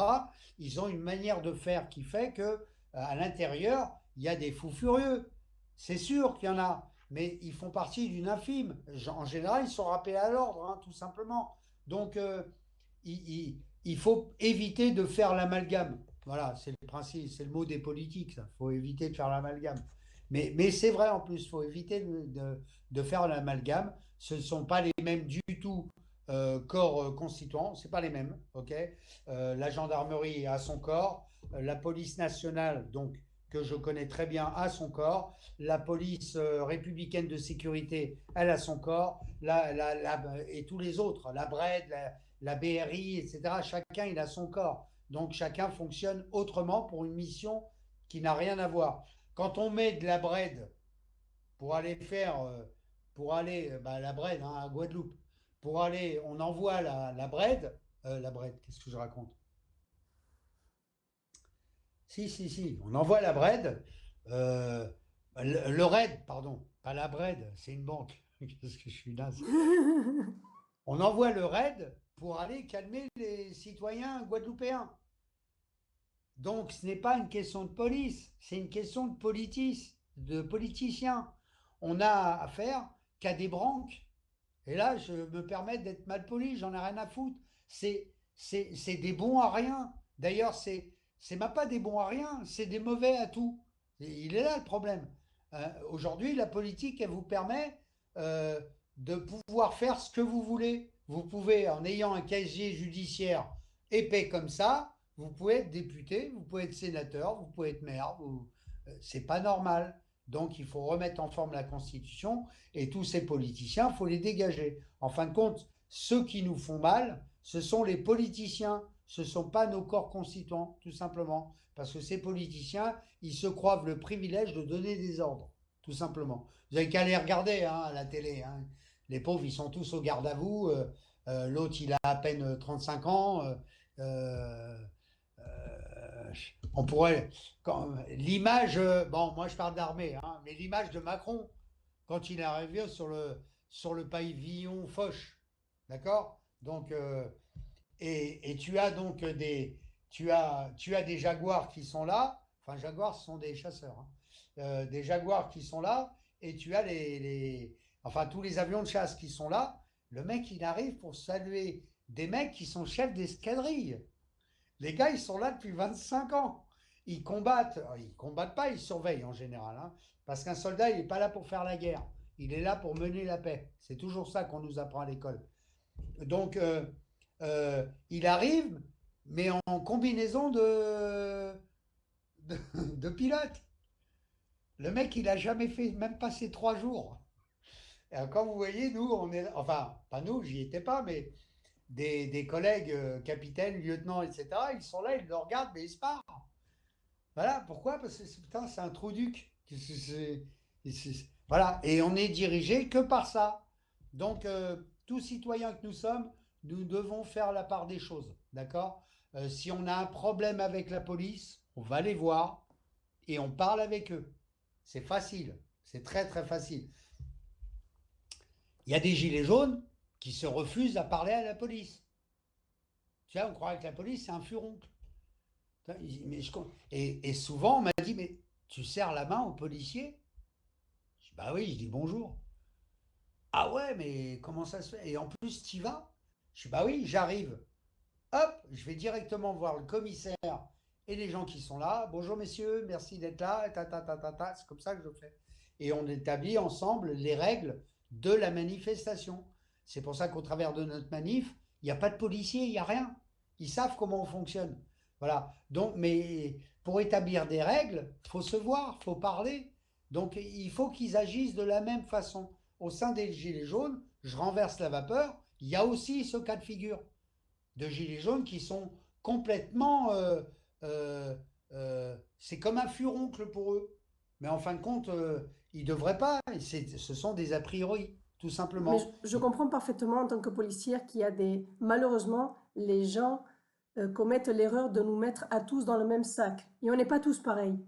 Ils ont une manière de faire qui fait que à l'intérieur, il y a des fous furieux. C'est sûr qu'il y en a, mais ils font partie d'une infime. En général, ils sont rappelés à l'ordre, hein, tout simplement. Donc, il faut éviter de faire l'amalgame. Voilà, c'est le principe, c'est le mot des politiques, ça. Il faut éviter de faire l'amalgame. Mais c'est vrai en plus, il faut éviter de faire l'amalgame. Ce ne sont pas les mêmes du tout corps constituants, c'est pas les mêmes, ok? La gendarmerie a son corps, la police nationale, donc que je connais très bien, a son corps. La police républicaine de sécurité, elle a son corps. Et tous les autres, la BRED, la BRI, etc. Chacun, il a son corps. Donc chacun fonctionne autrement pour une mission qui n'a rien à voir. Quand on met de la BRED pour aller faire, la BRED hein, à Guadeloupe, pour aller, on envoie la BRED, qu'est-ce que je raconte? Si, on envoie la BRED, euh, le RAID, pardon, pas la BRED, c'est une banque, parce que je suis naze. On envoie le RAID pour aller calmer les citoyens guadeloupéens. Donc ce n'est pas une question de police, c'est une question de politiciens. On a affaire qu'à des branques. Et là, je me permets d'être mal poli, j'en ai rien à foutre. C'est des bons à rien. D'ailleurs, c'est même pas des bons à rien, c'est des mauvais à tout. Et il est là le problème. Aujourd'hui, la politique, elle vous permet euh, de pouvoir faire ce que vous voulez. Vous pouvez, en ayant un casier judiciaire épais comme ça, vous pouvez être député, vous pouvez être sénateur, vous pouvez être maire. C'est pas normal. Donc, il faut remettre en forme la Constitution et tous ces politiciens, il faut les dégager. En fin de compte, ceux qui nous font mal, ce sont les politiciens, ce ne sont pas nos corps constituants, tout simplement. Parce que ces politiciens, ils se croient le privilège de donner des ordres, tout simplement. Vous avez qu'à les regarder hein, à la télé. Hein. Les pauvres, ils sont tous au garde à vous. L'autre, il a à peine 35 ans. Euh, euh, on pourrait. L'image. Bon, moi, je parle d'armée, hein, mais l'image de Macron, quand il est arrivé sur le pavillon Foch. D'accord? Donc, et tu as donc tu as des jaguars qui sont là. Enfin, jaguars, ce sont des chasseurs. Hein. Des jaguars qui sont là. Et tu as enfin, tous les avions de chasse qui sont là. Le mec, il arrive pour saluer des mecs qui sont chefs d'escadrille. Les gars, ils sont là depuis 25 ans. Ils combattent pas, ils surveillent en général. Hein, parce qu'un soldat, il n'est pas là pour faire la guerre. Il est là pour mener la paix. C'est toujours ça qu'on nous apprend à l'école. Donc, il arrive, mais en combinaison de pilote. Le mec, il a jamais fait, même passé 3 jours. Et quand vous voyez, nous, on est, enfin, pas nous, j'y étais pas, mais des collègues, capitaines, lieutenants, etc., ils sont là, ils le regardent, mais ils se partent. Voilà, pourquoi? Parce que putain, c'est un trou duc. Voilà, et on est dirigé que par ça. Donc, tous citoyens que nous sommes, nous devons faire la part des choses, d'accord? Si on a un problème avec la police, on va les voir et on parle avec eux. C'est facile, c'est très très facile. Il y a des gilets jaunes qui se refusent à parler à la police. Tu vois, on croit que la police, c'est un furoncle. Et souvent, on m'a dit, mais tu serres la main au policier? Je dis, bah oui, je dis bonjour. Ah ouais, mais comment ça se fait? Et en plus, tu y vas? Je dis, bah oui, j'arrive. Hop, je vais directement voir le commissaire et les gens qui sont là. Bonjour messieurs, merci d'être là. C'est comme ça que je fais. Et on établit ensemble les règles de la manifestation. C'est pour ça qu'au travers de notre manif, il n'y a pas de policiers, il n'y a rien. Ils savent comment on fonctionne. Voilà. Donc, mais pour établir des règles, il faut se voir, il faut parler. Donc, il faut qu'ils agissent de la même façon. Au sein des Gilets jaunes, je renverse la vapeur. Il y a aussi ce cas de figure de Gilets jaunes qui sont complètement. C'est comme un furoncle pour eux. Mais en fin de compte, ils ne devraient pas. Ce sont des a priori, tout Mais simplement. je comprends parfaitement en tant que policière qu'il y a des... Malheureusement, les gens commettent l'erreur de nous mettre à tous dans le même sac. Et on n'est pas tous pareils.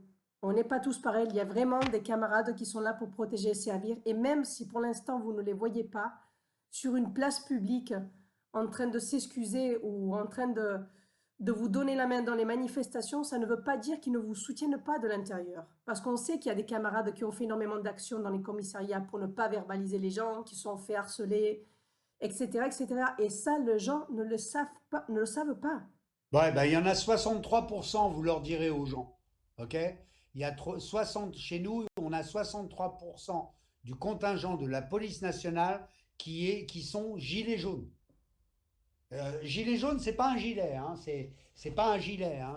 On n'est pas tous pareils. Il y a vraiment des camarades qui sont là pour protéger et servir. Et même si pour l'instant vous ne les voyez pas sur une place publique en train de s'excuser ou en train de vous donner la main dans les manifestations, ça ne veut pas dire qu'ils ne vous soutiennent pas de l'intérieur. Parce qu'on sait qu'il y a des camarades qui ont fait énormément d'actions dans les commissariats pour ne pas verbaliser les gens, qui sont fait harceler, etc., etc. Et ça, les gens ne le savent pas. Ne le savent pas. Ouais, ben, il y en a 63%, vous leur direz aux gens. OK? Il y a 60, chez nous, on a 63% du contingent de la police nationale qui sont gilets jaunes. Gilet jaune, c'est pas un gilet, hein, c'est pas un gilet, hein,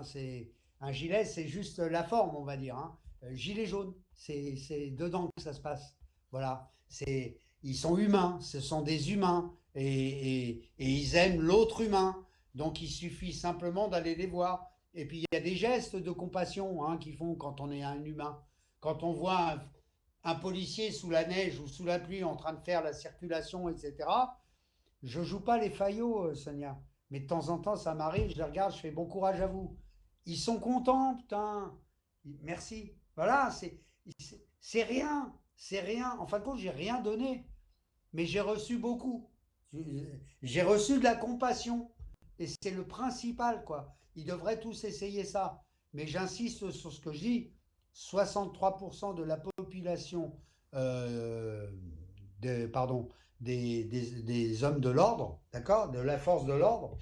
Un gilet, c'est juste la forme, on va dire, hein. Gilet jaune, c'est dedans que ça se passe. Voilà. Ils sont humains, ce sont des humains et ils aiment l'autre humain. Donc il suffit simplement d'aller les voir. Et puis il y a des gestes de compassion, hein, qu'ils font quand on est un humain. Quand on voit un policier sous la neige ou sous la pluie en train de faire la circulation, etc. Je joue pas les faillots, Sonia. Mais de temps en temps, ça m'arrive, je les regarde, je fais bon courage à vous. Ils sont contents, putain. Merci. Voilà, c'est rien. C'est rien. En fin de compte, j'ai rien donné. Mais j'ai reçu beaucoup. J'ai reçu de la compassion. Et c'est le principal, quoi. Ils devraient tous essayer ça. Mais j'insiste sur ce que je dis. 63% de la population, euh, pardon, des hommes de l'ordre, d'accord, de la force de l'ordre,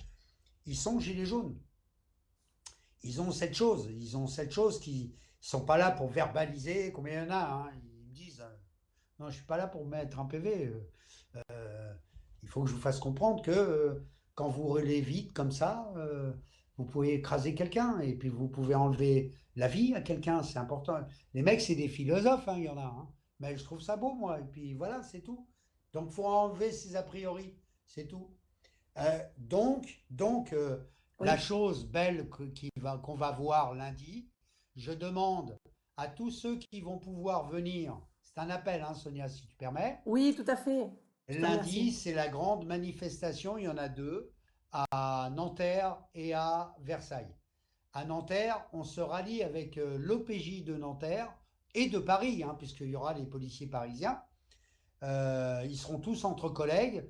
ils sont gilets jaunes. Ils ont cette chose qui ne sont pas là pour verbaliser combien il y en a, hein. Ils me disent, non, je ne suis pas là pour mettre un PV. Il faut que je vous fasse comprendre que quand vous roulez vite comme ça, vous pouvez écraser quelqu'un et puis vous pouvez enlever la vie à quelqu'un, c'est important. Les mecs, c'est des philosophes, hein, il y en a, hein. Mais je trouve ça beau, moi. Et puis voilà, c'est tout. Donc, il faut enlever ces a priori, c'est tout. Donc, la Oui. chose belle qu'on va voir lundi, je demande à tous ceux qui vont pouvoir venir, c'est un appel, hein, Sonia, si tu permets. Oui, tout à fait. Je te remercie. Lundi, c'est la grande manifestation, il y en a deux, à Nanterre et à Versailles. À Nanterre, on se rallie avec l'OPJ de Nanterre et de Paris, hein, puisqu'il y aura les policiers parisiens. Ils seront tous entre collègues.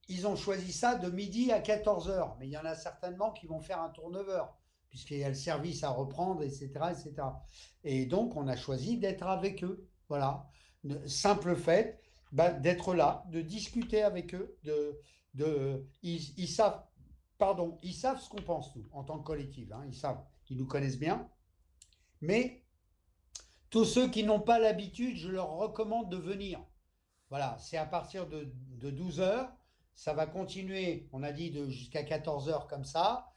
Ils ont choisi ça de midi à 14 heures, mais il y en a certainement qui vont faire un tour 9 heures, puisqu'il y a le service à reprendre, etc., etc. Et donc, on a choisi d'être avec eux. Voilà. Simple fait, bah, d'être là, de discuter avec eux, ils savent, pardon, ils savent ce qu'on pense, nous, en tant que collectif, hein, ils savent, ils nous connaissent bien, mais tous ceux qui n'ont pas l'habitude, je leur recommande de venir. Voilà, c'est à partir de 12 heures. Ça va continuer, on a dit, jusqu'à 14 heures comme ça.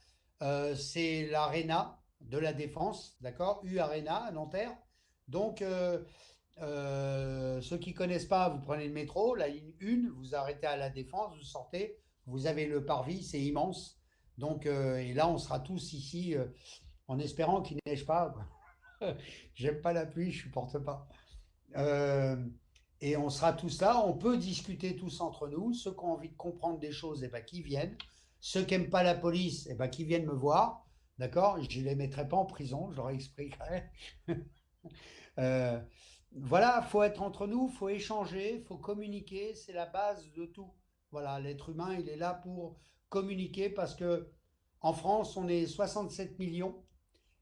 C'est l'Arena de la Défense, d'accord? U Arena à Nanterre. Donc, ceux qui ne connaissent pas, vous prenez le métro, la ligne 1, vous arrêtez à la Défense, vous sortez, vous avez le parvis, c'est immense. Donc, et là, on sera tous ici en espérant qu'il ne neige pas, quoi. J'aime pas la pluie, je ne supporte pas. Euh, et on sera tous là, on peut discuter tous entre nous. Ceux qui ont envie de comprendre des choses, eh ben, qui viennent. Ceux qui n'aiment pas la police, eh ben, qui viennent me voir. D'accord? Je ne les mettrai pas en prison, je leur expliquerai. Euh, voilà, il faut être entre nous, il faut échanger, il faut communiquer, c'est la base de tout. Voilà, l'être humain, il est là pour communiquer parce que en France, on est 67 millions,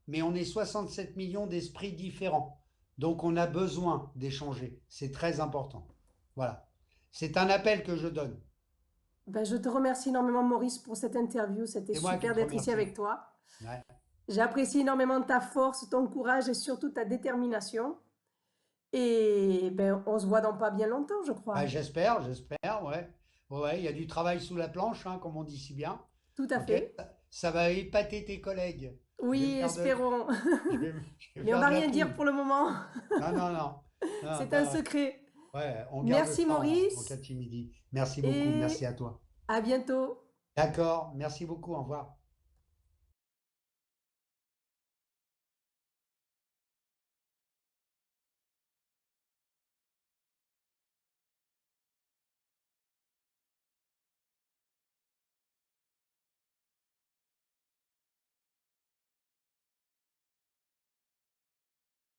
mais on est 67 millions d'esprits différents. Donc on a besoin d'échanger. C'est très important. Voilà. C'est un appel que je donne. Ben, je te remercie énormément, Maurice, pour cette interview. C'était C'est moi qui super te d'être ici remercie. avec toi. Ouais. J'apprécie énormément ta force, ton courage et surtout ta détermination. Et ben, on se voit dans pas bien longtemps, je Bah, crois. j'espère, ouais. Ouais, il y a du travail sous la planche, hein, comme on dit si bien. Tout à Ok? fait. Ça va épater tes collègues. Je vais me Oui, faire de, espérons. je vais Mais on faire va de la rien dire pub. pour le moment. Non, non, non. Non, C'est un pas- secret. ouais, on garde Merci, ça en Maurice. catimini. Merci beaucoup. Et Merci à toi. à bientôt. D'accord. Merci beaucoup. Au revoir.